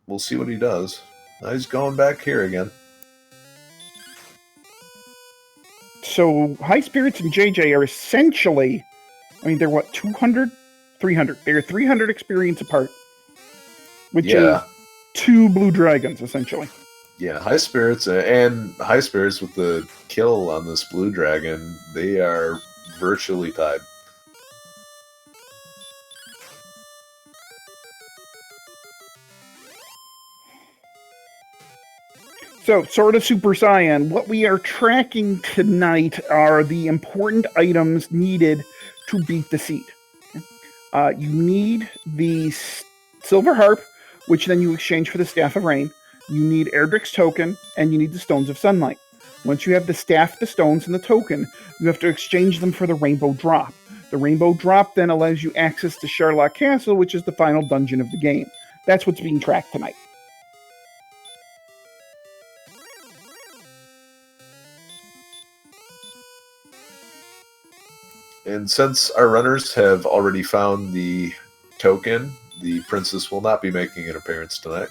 we'll see what he does. Now he's going back here again. So High Spirits and JJ are essentially, I mean, they're what, 200? 300. They're 300 experience apart. Which is 2 Blue Dragons, essentially. Yeah, High Spirits and High Spirits with the kill on this Blue Dragon, they are virtually tied. So, Sword of Super Saiyan, what we are tracking tonight are the important items needed to beat the seed. You need the Silver Harp, which then you exchange for the Staff of Rain. You need Erdrick's Token, and you need the Stones of Sunlight. Once you have the Staff, the Stones, and the Token, you have to exchange them for the Rainbow Drop. The Rainbow Drop then allows you access to Charlock Castle, which is the final dungeon of the game. That's what's being tracked tonight. And since our runners have already found the token, the princess will not be making an appearance tonight.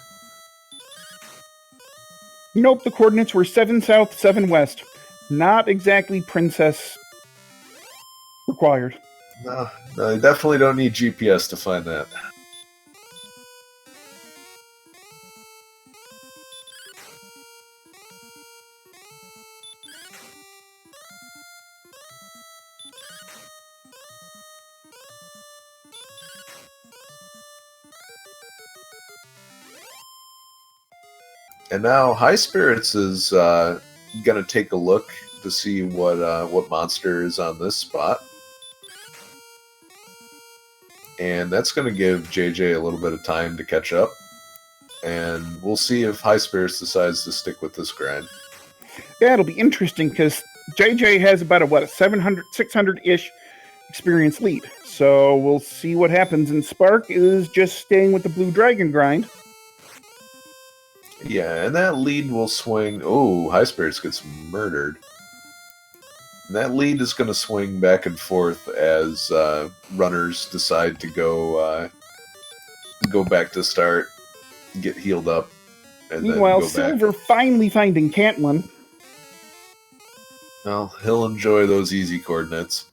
Nope, the coordinates were 7 south, 7 west. Not exactly princess required. No, you definitely don't need GPS to find that. And now High Spirits is going to take a look to see what monster is on this spot. And that's going to give JJ a little bit of time to catch up. And we'll see if High Spirits decides to stick with this grind. Yeah, it'll be interesting because JJ has about a 700, 600-ish experience lead. So we'll see what happens. And Spark is just staying with the Blue Dragon grind. Yeah, and that lead will swing... Oh, High Spirits gets murdered. And that lead is going to swing back and forth as runners decide to go back to start, get healed up, and Meanwhile, then go back. Silver finally finding Cantlin. Well, he'll enjoy those easy coordinates.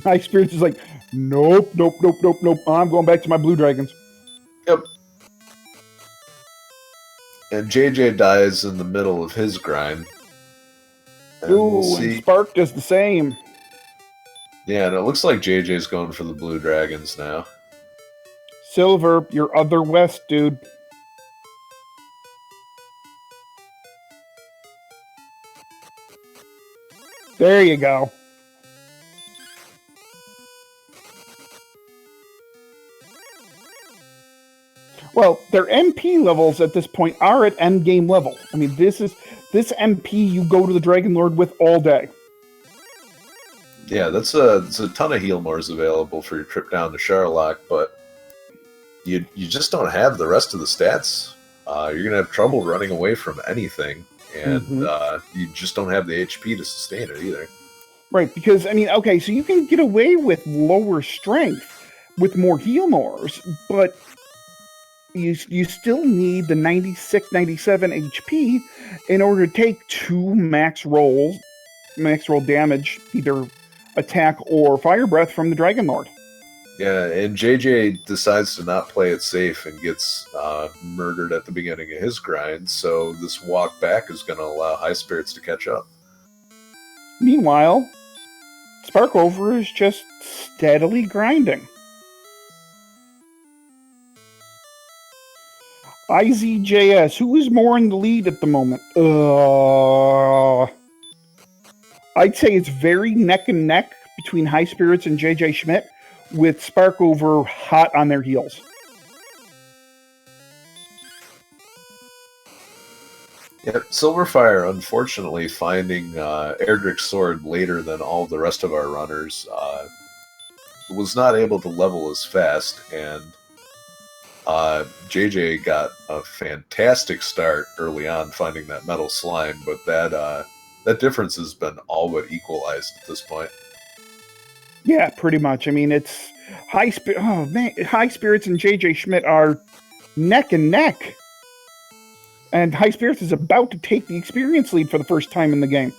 High Spirits is like, nope, nope, nope, nope, nope. I'm going back to my blue dragons. Yep. And JJ dies in the middle of his grind. And Ooh, we'll see. and Spark does the same. Yeah, and it looks like JJ's going for the blue dragons now. Silver, your other west, dude. There you go. Well, their MP levels at this point are at end game level. I mean, this MP you go to the Dragon Lord with all day. Yeah, that's a ton of heal mores available for your trip down to Charlock, but you just don't have the rest of the stats. You're gonna have trouble running away from anything, and you just don't have the HP to sustain it either. Right, because I mean, okay, so you can get away with lower strength with more heal mores, but you still need the 96, 97 HP in order to take 2 max roll damage, either attack or fire breath from the Dragon Lord. Yeah, and JJ decides to not play it safe and gets murdered at the beginning of his grind, so this walk back is going to allow High Spirits to catch up. Meanwhile, Sparkover is just steadily grinding. IZJS, who is more in the lead at the moment? I'd say it's very neck and neck between High Spirits and JJ Schmidt, with Sparkover hot on their heels. Yep, Silverfire, unfortunately, finding Erdrick's sword later than all the rest of our runners, was not able to level as fast, and JJ got a fantastic start early on finding that metal slime, but that difference has been all but equalized at this point. Yeah, pretty much. I mean, it's High Spirits and JJ Schmidt are neck and neck. And High Spirits is about to take the experience lead for the first time in the game.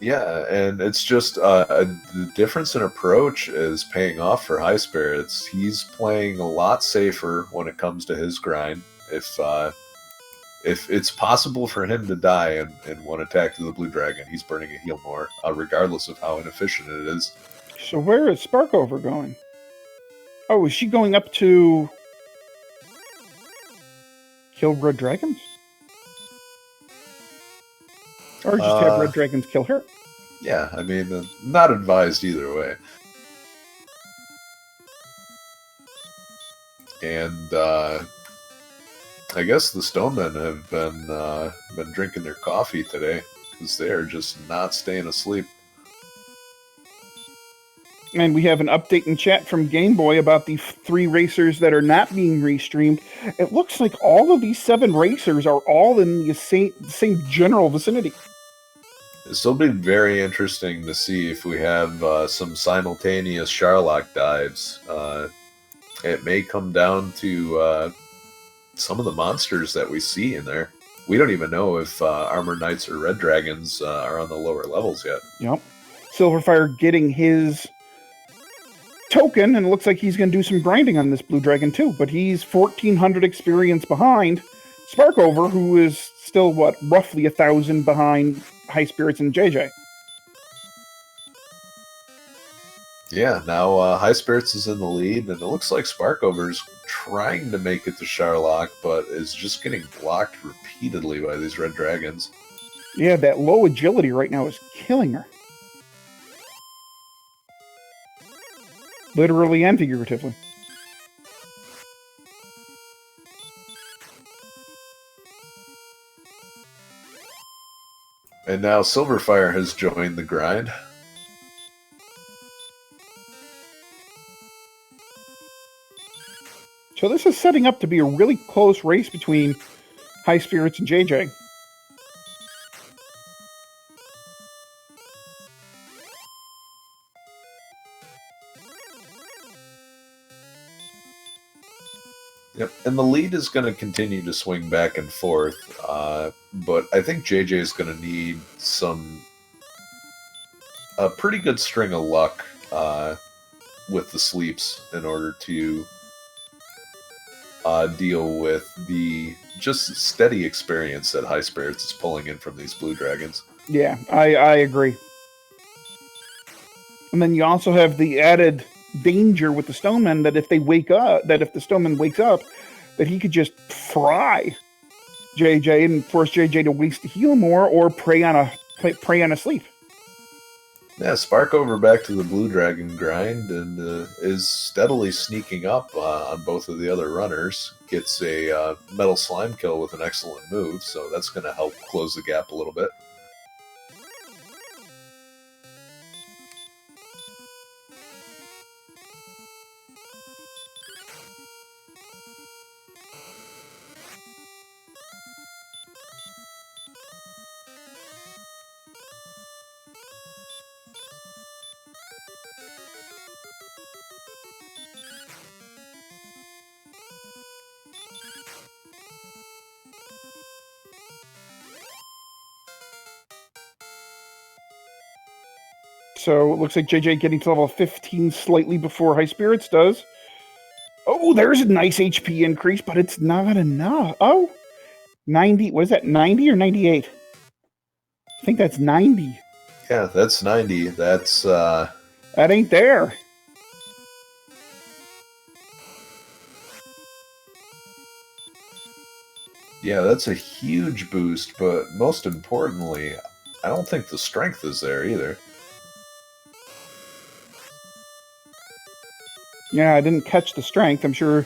Yeah, and it's just the difference in approach is paying off for High Spirits. He's playing a lot safer when it comes to his grind. If it's possible for him to die in one attack to the Blue Dragon, he's burning a heal more, regardless of how inefficient it is. So where is Sparkover going? Oh, is she going up to kill Red Dragons? Or just have Red Dragons kill her? Yeah, I mean, not advised either way. And I guess the Stonemen have been drinking their coffee today, because they're just not staying asleep. And we have an update in chat from Game Boy about the 3 racers that are not being restreamed. It looks like all of these 7 racers are all in the same general vicinity. This will be very interesting to see if we have some simultaneous Charlock dives. It may come down to some of the monsters that we see in there. We don't even know if Armored Knights or Red Dragons are on the lower levels yet. Yep. Silverfire getting his token, and it looks like he's going to do some grinding on this Blue Dragon too, but he's 1,400 experience behind Sparkover, who is still, roughly 1,000 behind High Spirits and JJ. Yeah, now High Spirits is in the lead, and it looks like Sparkover's trying to make it to Charlock, but is just getting blocked repeatedly by these Red Dragons. Yeah, that low agility right now is killing her. Literally and figuratively. And now Silverfire has joined the grind. So this is setting up to be a really close race between High Spirits and JJ. Yep, and the lead is going to continue to swing back and forth, but I think JJ is going to need a pretty good string of luck with the sleeps in order to deal with the just steady experience that High Spirits is pulling in from these blue dragons. Yeah, I agree. And then you also have the added danger with the Stoneman that if the Stoneman wakes up, that he could just fry JJ and force JJ to waste the heal more or prey on a sleep. Yeah, Sparkover back to the blue dragon grind and is steadily sneaking up on both of the other runners. Gets a metal slime kill with an excellent move, so that's going to help close the gap a little bit. So it looks like JJ getting to level 15 slightly before High Spirits does. Oh, there's a nice HP increase, but it's not enough. Oh, 90. What is that, 90 or 98? I think that's 90. Yeah, that's 90. That's... That ain't there. Yeah, that's a huge boost, but most importantly, I don't think the strength is there either. Yeah, I didn't catch the strength. I'm sure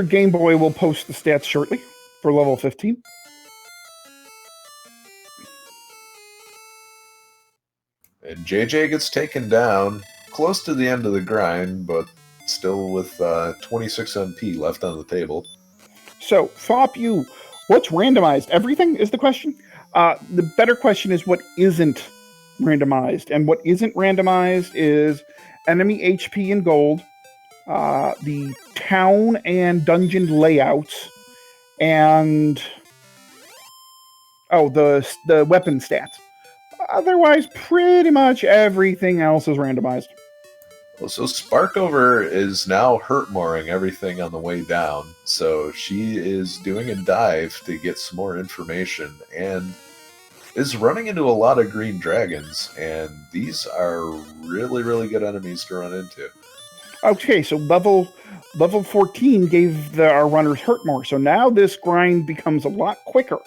Game Boy will post the stats shortly for level 15. And JJ gets taken down close to the end of the grind, but still with 26 MP left on the table. So, Fop you, what's randomized? Everything is the question. The better question is what isn't randomized. And what isn't randomized is enemy HP and gold, the town and dungeon layouts, and the weapon stats. Otherwise, pretty much everything else is randomized. Well, so Sparkover is now hurt-mooring everything on the way down, so she is doing a dive to get some more information, and is running into a lot of green dragons, and these are really, really good enemies to run into. Okay, so level 14 gave our runners hurt more, so now this grind becomes a lot quicker.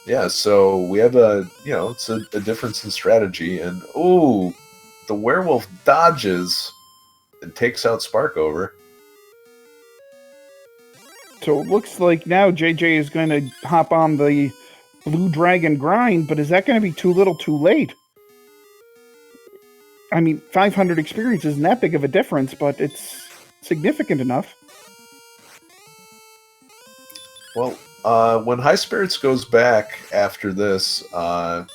Yeah, so we have it's a difference in strategy, and the werewolf dodges and takes out Sparkover. So it looks like now JJ is going to hop on the blue dragon grind, but is that going to be too little too late? I mean, 500 experience isn't that big of a difference, but it's significant enough. Well, when High Spirits goes back after this, JJ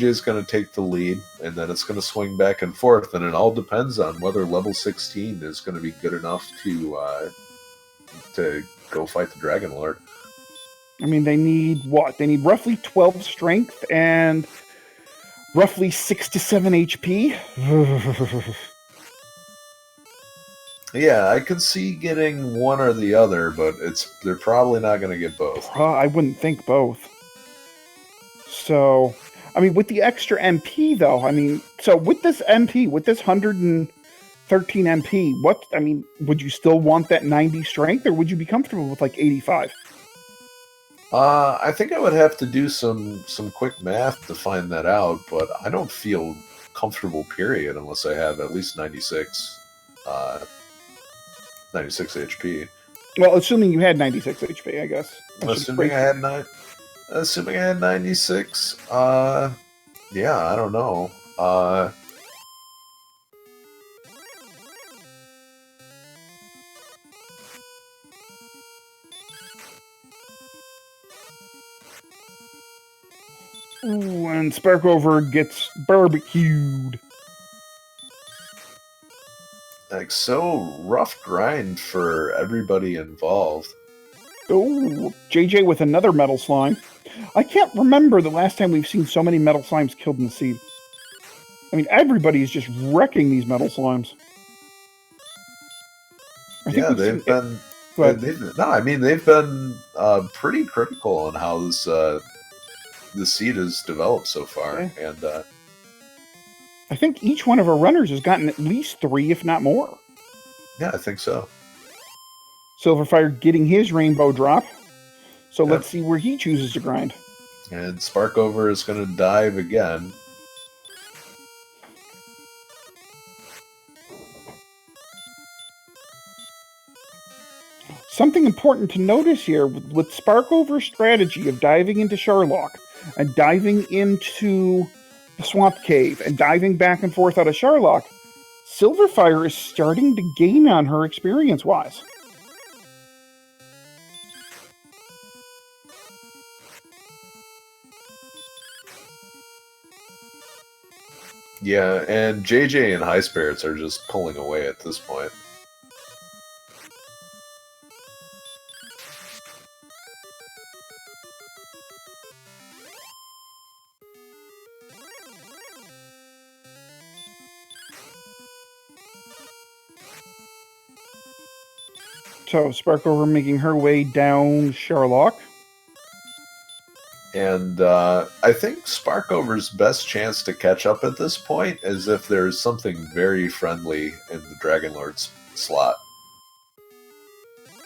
is going to take the lead, and then it's going to swing back and forth, and it all depends on whether level 16 is going to be good enough to go fight the Dragon Lord. I mean, they need what? They need roughly 12 strength and roughly 6 to 7 HP. Yeah, I could see getting one or the other, but they're probably not going to get both. I wouldn't think both. So, I mean, with the extra MP, though, so with this MP, with this 113 MP, would you still want that 90 strength, or would you be comfortable with, 85? I think I would have to do some quick math to find that out, but I don't feel comfortable, period, unless I have at least 96 HP. Well, assuming you had 96 HP, I guess. Assuming I had 96, yeah, I don't know. Ooh, and Sparkover gets barbecued. Like, so rough grind for everybody involved. Oh, JJ with another metal slime. I can't remember the last time we've seen so many metal slimes killed in the seed. I mean, everybody's just wrecking these metal slimes. Yeah, they've been. They've been pretty critical on how this the seed has developed so far, and I think each one of our runners has gotten at least 3, if not more. Yeah, I think so. Silverfire getting his rainbow drop. So let's see where he chooses to grind. And Sparkover is going to dive again. Something important to notice here with Sparkover's strategy of diving into Charlock and diving into the Swamp Cave and diving back and forth out of Charlock, Silverfire is starting to gain on her experience-wise. Yeah, and JJ and High Spirits are just pulling away at this point. So Sparkover making her way down Charlock. And I think Sparkover's best chance to catch up at this point is if there's something very friendly in the Dragon Lord's slot.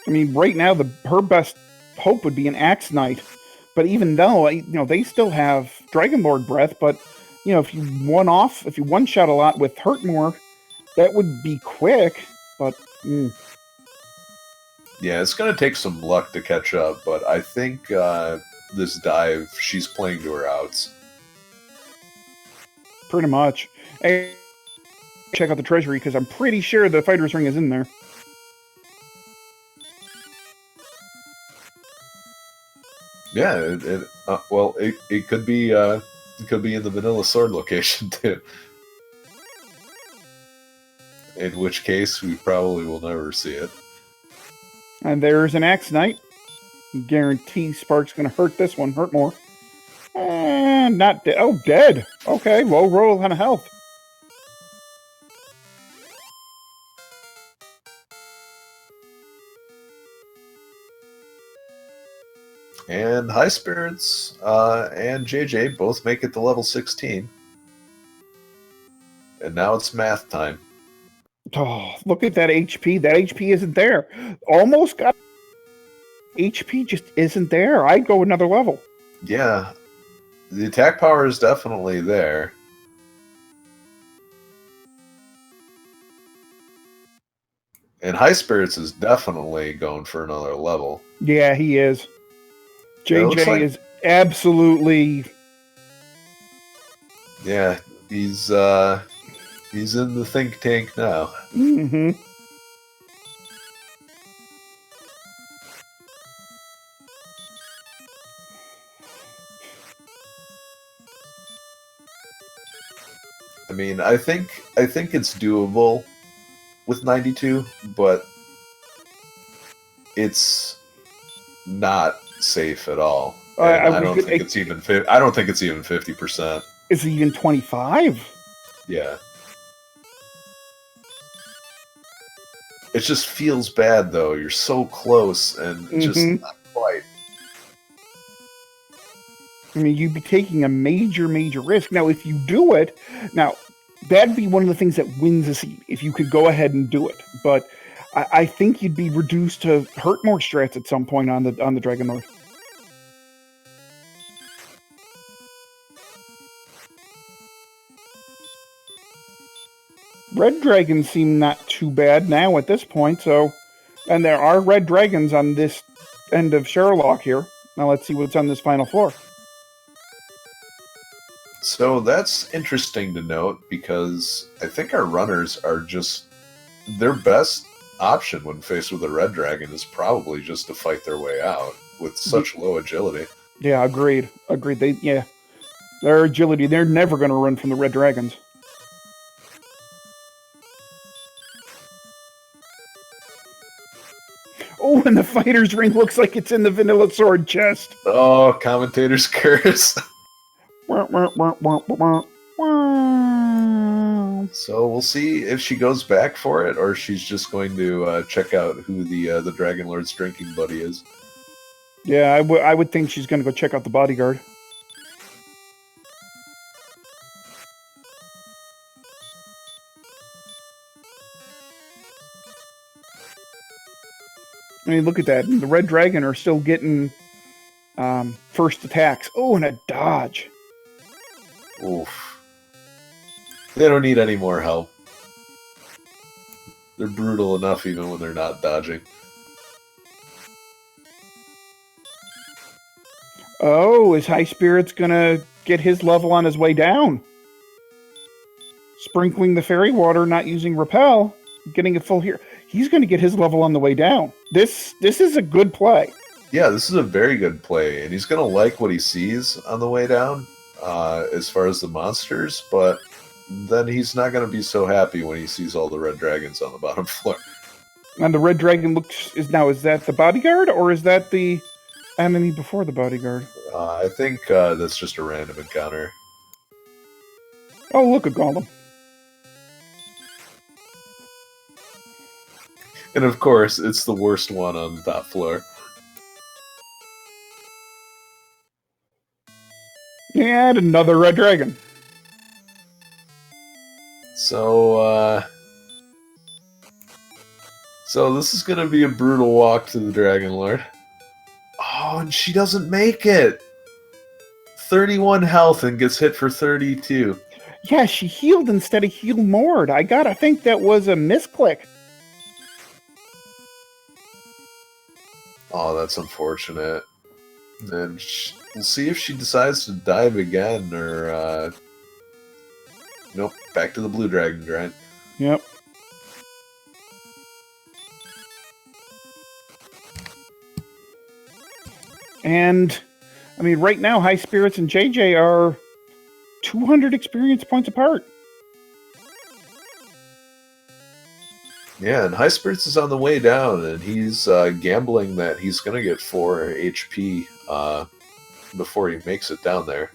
I mean, right now, her best hope would be an Axe Knight. But even though, they still have Dragon Lord Breath, but, if you one-shot a lot with Hurtmore, that would be quick, but... Yeah, it's going to take some luck to catch up, but I think this dive, she's playing to her outs. Pretty much. Hey, check out the treasury, because I'm pretty sure the Fighter's Ring is in there. Yeah, it could be in the Vanilla Sword location too. In which case, we probably will never see it. And there's an Axe Knight. Guarantee Spark's going to hurt more. And not dead. Oh, dead. Okay, low roll on health. And High Spirits and JJ both make it to level 16. And now it's math time. Oh, look at that HP. That HP isn't there. Almost got... HP just isn't there. I'd go another level. Yeah. The attack power is definitely there. And High Spirits is definitely going for another level. Yeah, he is. JJ is absolutely... Yeah, he's in the think tank now. Mm-hmm. I mean, I think it's doable with 92, but it's not safe at all. I don't think it's even 50%. Is it even 25? Yeah. It just feels bad though. You're so close and just not quite. I mean, you'd be taking a major, major risk. Now, if you do it, that'd be one of the things that wins a seed, if you could go ahead and do it. But I think you'd be reduced to hurt more strats at some point on the Dragon Lord. Red dragons seem not too bad now at this point, and there are red dragons on this end of Charlock here. Now let's see what's on this final floor. So that's interesting to note, because I think our runners are just... Their best option when faced with a red dragon is probably just to fight their way out with such low agility. Yeah, agreed. Their agility, they're never going to run from the red dragons. when the fighter's ring looks like it's in the vanilla sword chest. Oh, commentator's curse. Wah, wah, wah, wah, wah, wah. So we'll see if she goes back for it, or she's just going to check out who the Dragon Lord's drinking buddy is. Yeah, I would think she's going to go check out the bodyguard. I mean, look at that. The Red Dragon are still getting first attacks. Oh, and a dodge. Oof. They don't need any more help. They're brutal enough even when they're not dodging. Oh, is High Spirit's going to get his level on his way down? Sprinkling the fairy water, not using repel, getting a full here. He's going to get his level on the way down. This is a good play. Yeah, this is a very good play, and he's going to like what he sees on the way down as far as the monsters, but then he's not going to be so happy when he sees all the red dragons on the bottom floor. And the Red Dragon is that the bodyguard, or is that the enemy before the bodyguard? I think that's just a random encounter. Oh, look, a golem. And of course, it's the worst one on the top floor. And another Red Dragon. So this is going to be a brutal walk to the Dragon Lord. Oh, and she doesn't make it! 31 health and gets hit for 32. Yeah, she healed instead of heal moored. I gotta think that was a misclick. Oh, that's unfortunate. And we'll see if she decides to dive again, or nope, back to the blue dragon grind. Yep. And, I mean, right now, High Spirits and JJ are 200 experience points apart. Yeah, and High Spirits is on the way down, and he's gambling that he's going to get 4 HP before he makes it down there.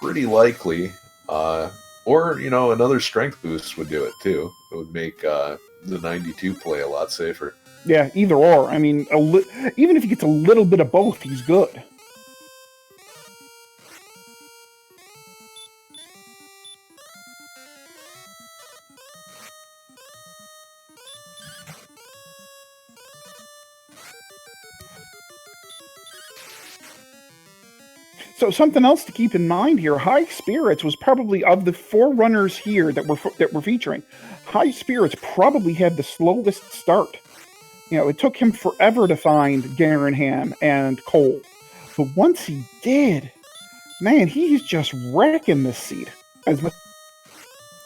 Pretty likely. Or, you know, another strength boost would do it, too. It would make the 92 play a lot safer. Yeah, either or. I mean, even if he gets a little bit of both, he's good. So something else to keep in mind here, High Spirits was probably, of the 4 runners here that we're featuring, High Spirits probably had the slowest start. You know, it took him forever to find Garenham and Cole. But once he did, man, he's just wrecking this seed.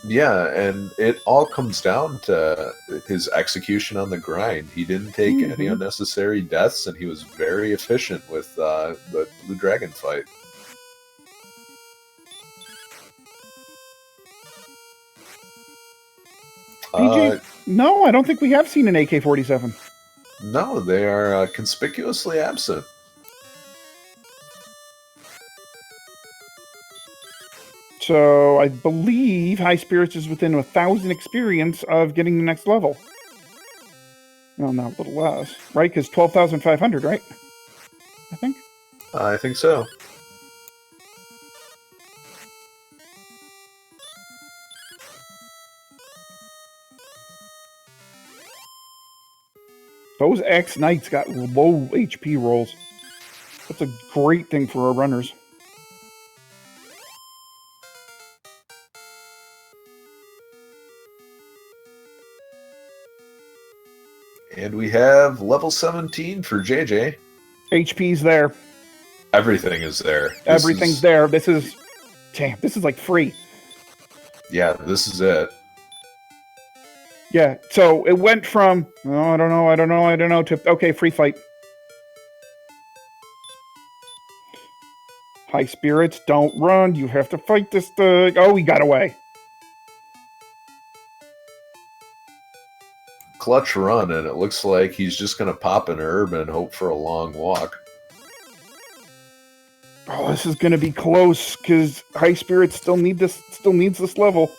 Yeah, and it all comes down to his execution on the grind. He didn't take any unnecessary deaths, and he was very efficient with the Blue Dragon fight. PJ, no, I don't think we have seen an AK-47. No, they are conspicuously absent. So I believe High Spirits is within 1,000 experience of getting the next level. Well, not a little less, right? Because 12,500, right? I think. I think so. Those X Knights got low HP rolls. That's a great thing for our runners. And we have level 17 for JJ. HP's there. Everything is there. Everything's there. This is like free. Yeah, this is it. Yeah, so it went from, I don't know, to, okay, free fight. High Spirits, don't run. You have to fight this thing. Oh, he got away. clutch run, and it looks like he's just going to pop an herb and hope for a long walk. Oh, this is going to be close because High Spirits still needs this level.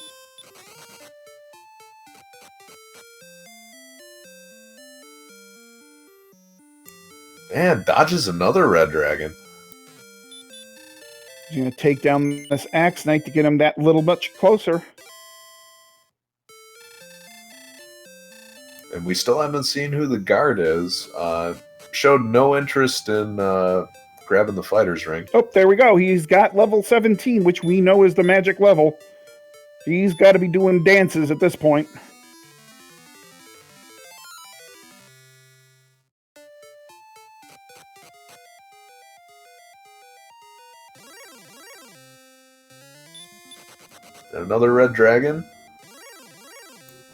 Man, dodges another red dragon. He's going to take down this Axe Knight to get him that little much closer. And we still haven't seen who the guard is. Showed no interest in grabbing the fighter's ring. Oh, there we go. He's got level 17, which we know is the magic level. He's got to be doing dances at this point. Another red dragon.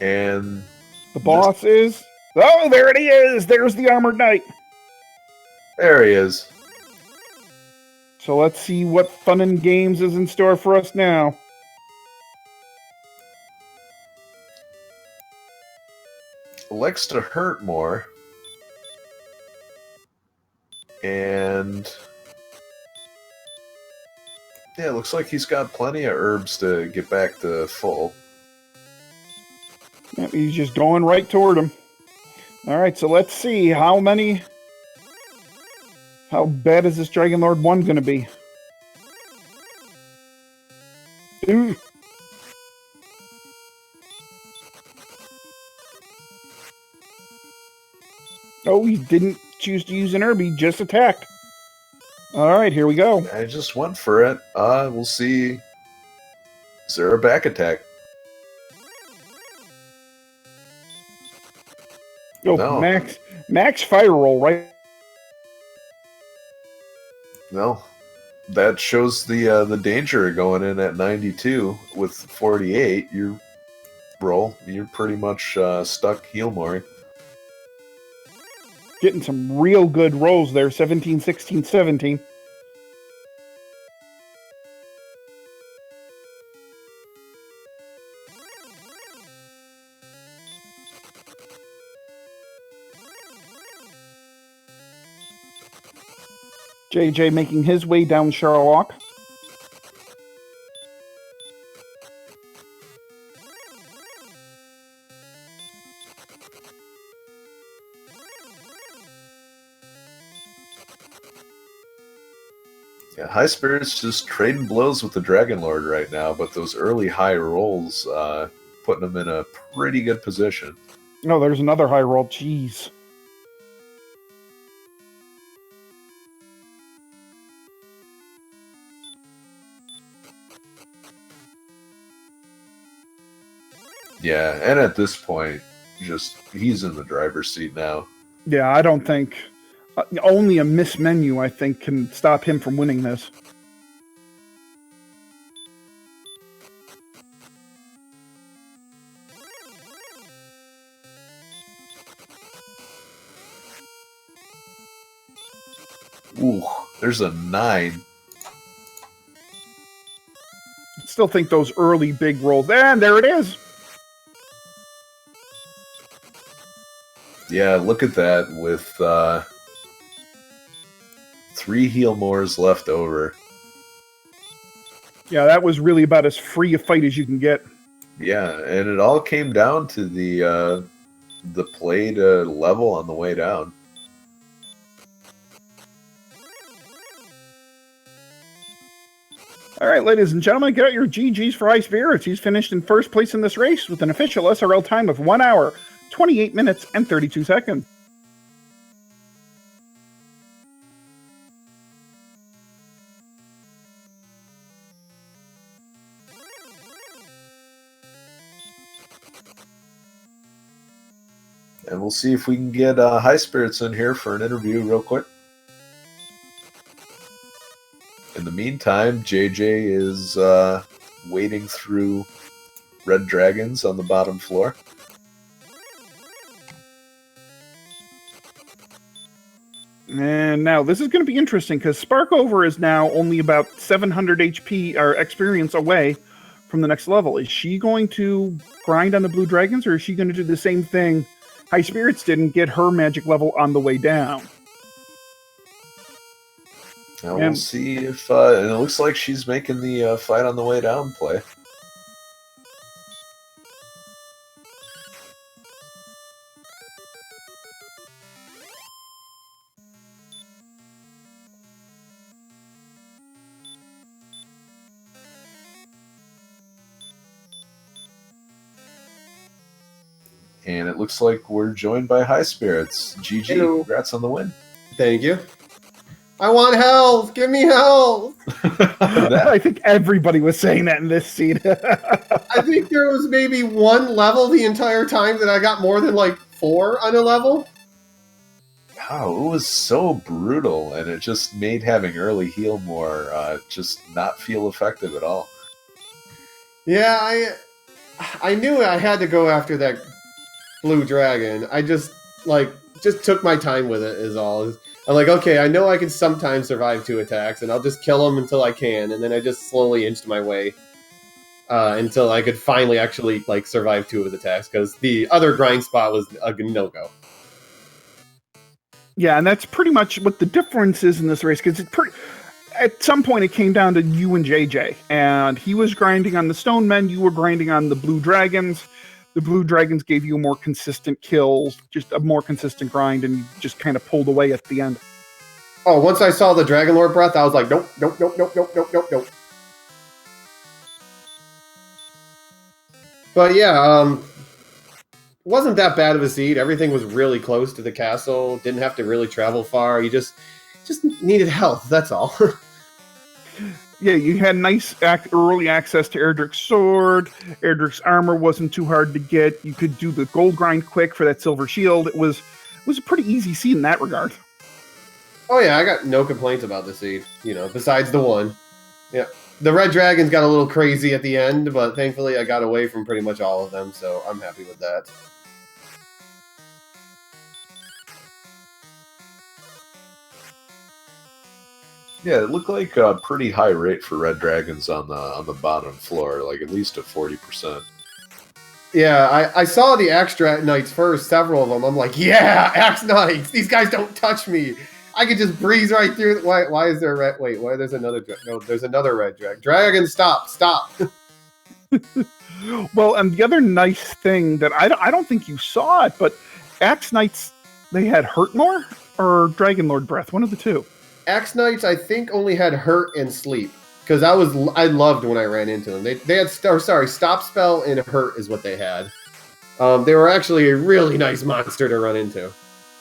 And the boss is... Oh, there it is! There's the Armored Knight. There he is. So let's see what fun and games is in store for us now. Likes to hurt more. And... yeah, looks like he's got plenty of herbs to get back to full. Yep, he's just going right toward him. Alright, so let's see how bad is this Dragon Lord 1 going to be? Ooh. Oh, he didn't choose to use an herb, he just attacked. Alright, here we go. I just went for it. We'll see. Is there a back attack? Oh, no. Max fire roll, right? No. That shows the danger going in at 92 with 48. You're pretty much stuck heal mooring. Getting some real good rolls there. 17, 16, 17. JJ making his way down Charlock. Yeah, High Spirits just trading blows with the Dragon Lord right now, but those early high rolls putting them in a pretty good position. Oh, there's another high roll. Jeez. Yeah, and at this point, he's in the driver's seat now. Yeah, I don't think... only a miss menu, I think, can stop him from winning this. Ooh, there's a 9. I still think those early big rolls... and there it is! Yeah, look at that with 3 heal mores left over. Yeah, that was really about as free a fight as you can get. Yeah, and it all came down to the play to level on the way down. All right, ladies and gentlemen, get out your GGs for High Spirits. He's finished in first place in this race with an official SRL time of 1 hour, 28 minutes, and 32 seconds. And we'll see if we can get High Spirits in here for an interview real quick. In the meantime, JJ is wading through red dragons on the bottom floor. And now this is going to be interesting because Sparkover is now only about 700 HP or experience away from the next level. Is she going to grind on the blue dragons, or is she going to do the same thing High Spirits didn't get her magic level on the way down. Now we'll see if and it looks like she's making the fight on the way down play. And it looks like we're joined by High Spirits. GG, Hello. Congrats on the win. Thank you. I want health! Give me health! I think everybody was saying that in this scene. I think there was maybe one level the entire time that I got more than like 4 on a level. Wow, it was so brutal, and it just made having early heal more just not feel effective at all. Yeah, I knew I had to go after that blue dragon. I just took my time with it is all. I'm like, okay, I know I can sometimes survive 2 attacks, and I'll just kill them until I can, and then I just slowly inched my way until I could finally actually survive 2 of his attacks, because the other grind spot was a no-go. Yeah, and that's pretty much what the difference is in this race, because at some point it came down to you and JJ, and he was grinding on the stone men, you were grinding on the blue dragons. The blue dragons gave you a more consistent kills, just a more consistent grind, and you just kind of pulled away at the end. Oh, once I saw the Dragon Lord breath, I was like, nope, nope, nope, nope, nope, nope, nope, nope. But yeah, it wasn't that bad of a seed. Everything was really close to the castle. Didn't have to really travel far. You just needed health, that's all. Yeah, you had nice early access to Erdrick's sword. Erdrick's armor wasn't too hard to get. You could do the gold grind quick for that silver shield. It was a pretty easy seed in that regard. Oh yeah, I got no complaints about the seed, besides the one. Yeah, the red dragons got a little crazy at the end, but thankfully I got away from pretty much all of them, so I'm happy with that. Yeah, it looked like a pretty high rate for red dragons on the bottom floor, like at least a 40%. Yeah, I saw the Axe Knights first, several of them. I'm like, yeah, Axe Knights! These guys don't touch me! I could just breeze right through. Why is there a red? Wait, why there's another? No, there's another red dragon. Dragon, stop! Well, and the other nice thing that I don't think you saw it, but Axe Knights, they had Hurt More or Dragon Lord Breath, one of the two. Axe Knights, I think, only had Hurt and Sleep, because I loved when I ran into them. They had Stop Spell and Hurt is what they had. They were actually a really nice monster to run into.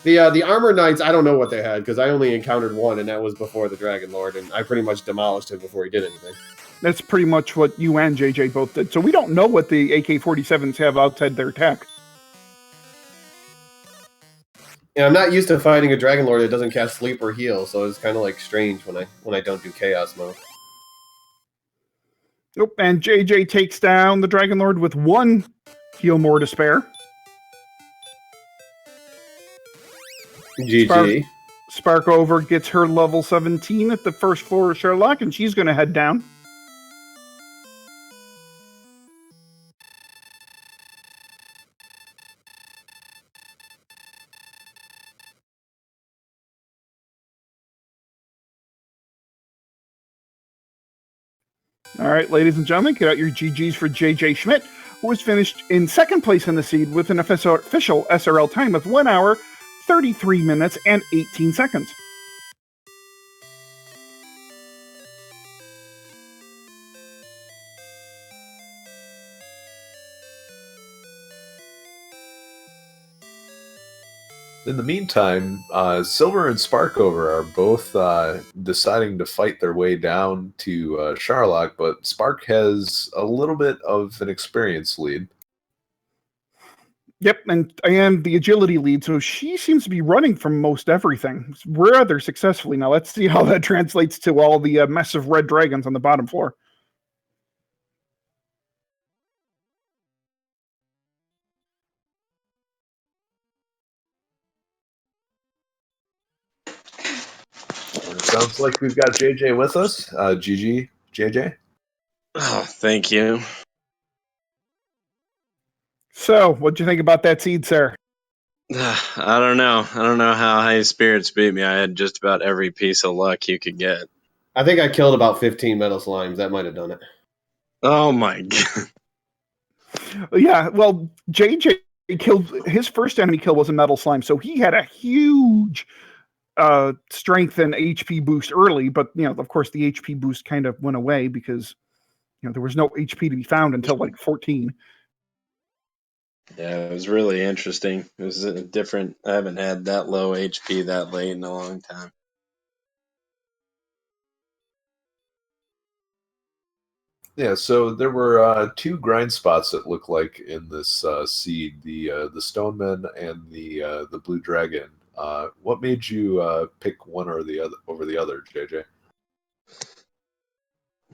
The Armor Knights, I don't know what they had, because I only encountered one, and that was before the Dragon Lord, and I pretty much demolished him before he did anything. That's pretty much what you and JJ both did. So we don't know what the AK-47s have outside their tech. Yeah, I'm not used to fighting a Dragon Lord that doesn't cast Sleep or Heal, so it's kind of strange when I don't do Chaos mode. Nope, and JJ takes down the Dragon Lord with 1 heal more to spare. GG. Sparkover gets her level 17 at the first floor of Charlock, and she's going to head down. All right, ladies and gentlemen, get out your GGs for JJ Schmidt, who was finished in second place in the seed with an official SRL time of 1 hour, 33 minutes, and 18 seconds. In the meantime, Silver and Sparkover are both deciding to fight their way down to Charlock, but Spark has a little bit of an experience lead. Yep, and the agility lead, so she seems to be running from most everything, rather successfully. Now let's see how that translates to all the mess of red dragons on the bottom floor. It sounds like we've got JJ with us. GG, JJ. Oh, thank you. So, what'd you think about that seed, sir? I don't know. I don't know how high spirits beat me. I had just about every piece of luck you could get. I think I killed about 15 metal slimes. That might have done it. Oh my god. Yeah, well, JJ killed his first enemy kill was a metal slime, so he had a huge strength and HP boost early, but of course the HP boost kind of went away because there was no HP to be found until like 14. Yeah, it was really interesting. It was a different. I haven't had that low HP that late in a long time. Yeah, so there were two grind spots that look like in this seed: the Stoneman and the Blue Dragon. What made you pick one or the other over the other, JJ?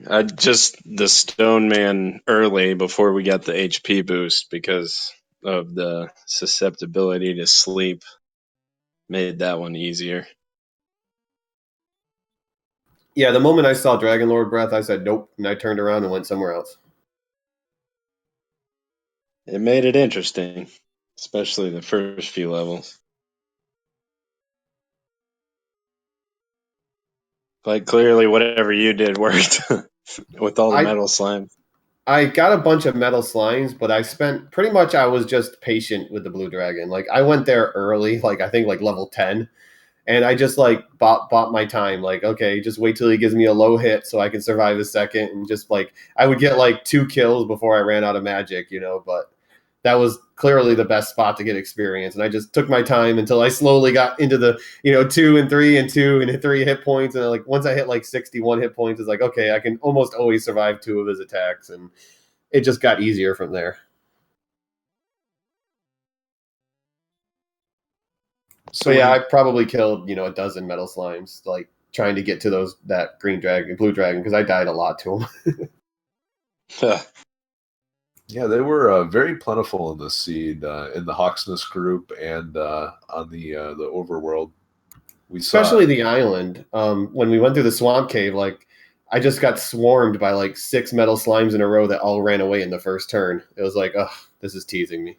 I just the Stone Man early before we got the HP boost because of the susceptibility to sleep made that one easier. Yeah, the moment I saw Dragon Lord Breath, I said nope, and I turned around and went somewhere else. It made it interesting, especially the first few levels. But clearly, whatever you did worked with all the metal slime. I got a bunch of metal slimes, but I spent pretty much I was just patient with the Blue Dragon. Like I went there early, like I think like level 10, and I just like bought my time. Like, okay, just wait till he gives me a low hit so I can survive a second, and just like I would get like 2 kills before I ran out of magic, but that was clearly the best spot to get experience. And I just took my time until I slowly got into the 2 and 3 and 2 and 3 hit points. And like once I hit like 61 hit points, it's like, okay, I can almost always survive 2 of his attacks, and it just got easier from there. So yeah, I probably killed a dozen metal slimes, like trying to get to that blue dragon, because I died a lot to them. Yeah, they were very plentiful in the seed, in the Hawksness group, and on the overworld. Especially the island. When we went through the swamp cave, like I just got swarmed by like 6 metal slimes in a row that all ran away in the first turn. It was like, ugh, this is teasing me.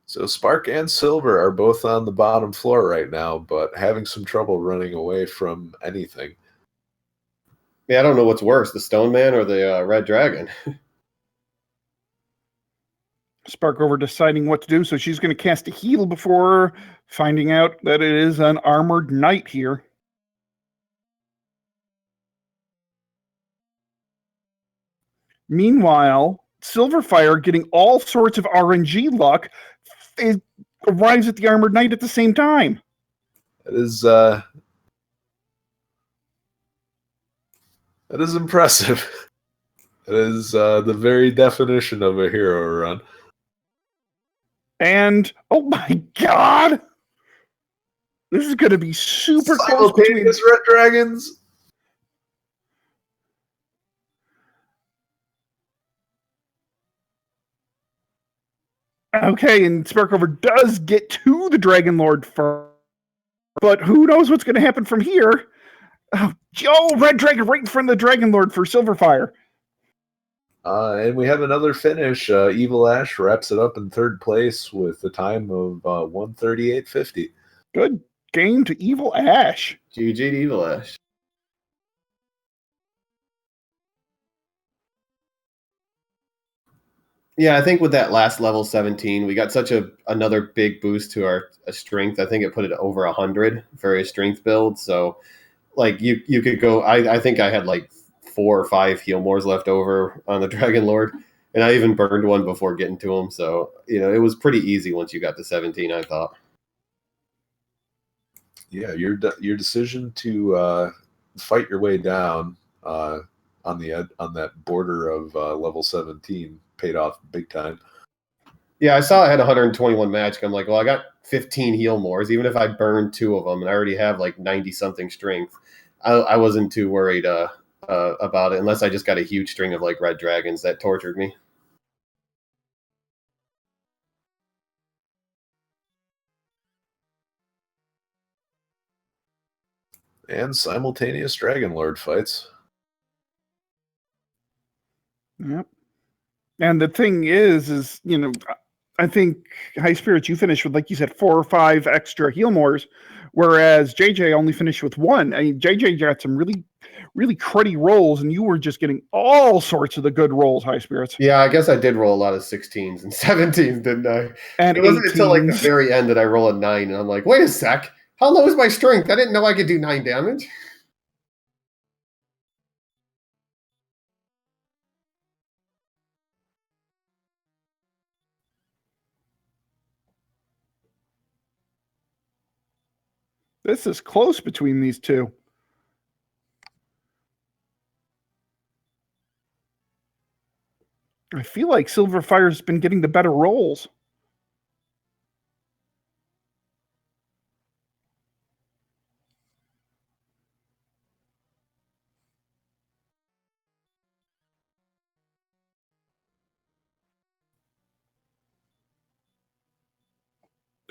So Spark and Silver are both on the bottom floor right now, but having some trouble running away from anything. Yeah, I don't know what's worse, the Stone Man or the Red Dragon. Spark over deciding what to do, so she's going to cast a heal before finding out that it is an armored knight here. Meanwhile, Silverfire, getting all sorts of RNG luck, arrives at the armored knight at the same time. That is impressive. It is the very definition of a hero run. And oh my god, this is going to be super close between Red Dragons. Okay, and Sparkover does get to the Dragon Lord first, but who knows what's going to happen from here? Oh, Red Dragon right in front of the Dragon Lord for Silverfire. And we have another finish. Evil Ash wraps it up in third place with a time of 1:38.50. Good game to Evil Ash. GG to Evil Ash. Yeah, I think with that last level 17, we got such another big boost to our strength. I think it put it over 100 for a strength build. So, like you could go. I think I had like 4 or 5 heal mores left over on the Dragon Lord, and I even burned one before getting to him. So it was pretty easy once you got to 17. I thought. Yeah, your decision to fight your way down on that border of level 17 paid off big time. Yeah, I saw I had 121 magic. I'm like, well, I got 15 heal mores. Even if I burned 2 of them, and I already have like 90 something strength, I wasn't too worried about it, unless I just got a huge string of like red dragons that tortured me. And simultaneous Dragon Lord fights. Yep. And the thing is, I think High Spirits, you finished with, like you said, 4 or 5 extra heal mores, whereas JJ only finished with 1. I mean, JJ got some really, really cruddy rolls, and you were just getting all sorts of the good rolls, High Spirits. Yeah, I guess I did roll a lot of 16s and 17s, didn't I? And it wasn't until like the 18s. very end that I roll a 9, and I'm like, wait a sec, how low is my strength? I didn't know I could do 9 damage. This is close between these two. I feel like Silverfire's been getting the better rolls.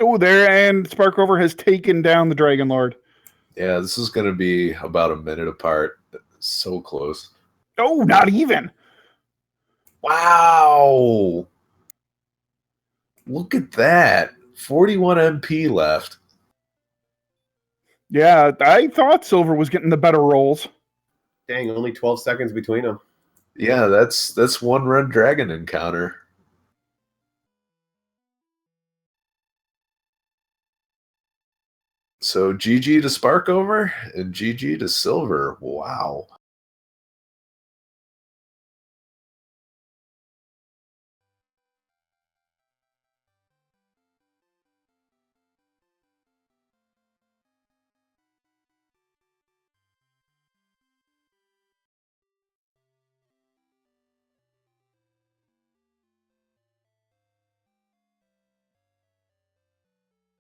Oh, there, and Sparkover has taken down the Dragon Lord. Yeah, this is going to be about a minute apart. So close. Oh, not even. Wow. Look at that. 41 MP left. Yeah, I thought Silver was getting the better rolls. Dang, only 12 seconds between them. Yeah, that's one run dragon encounter. So GG to Sparkover and GG to Silver. Wow.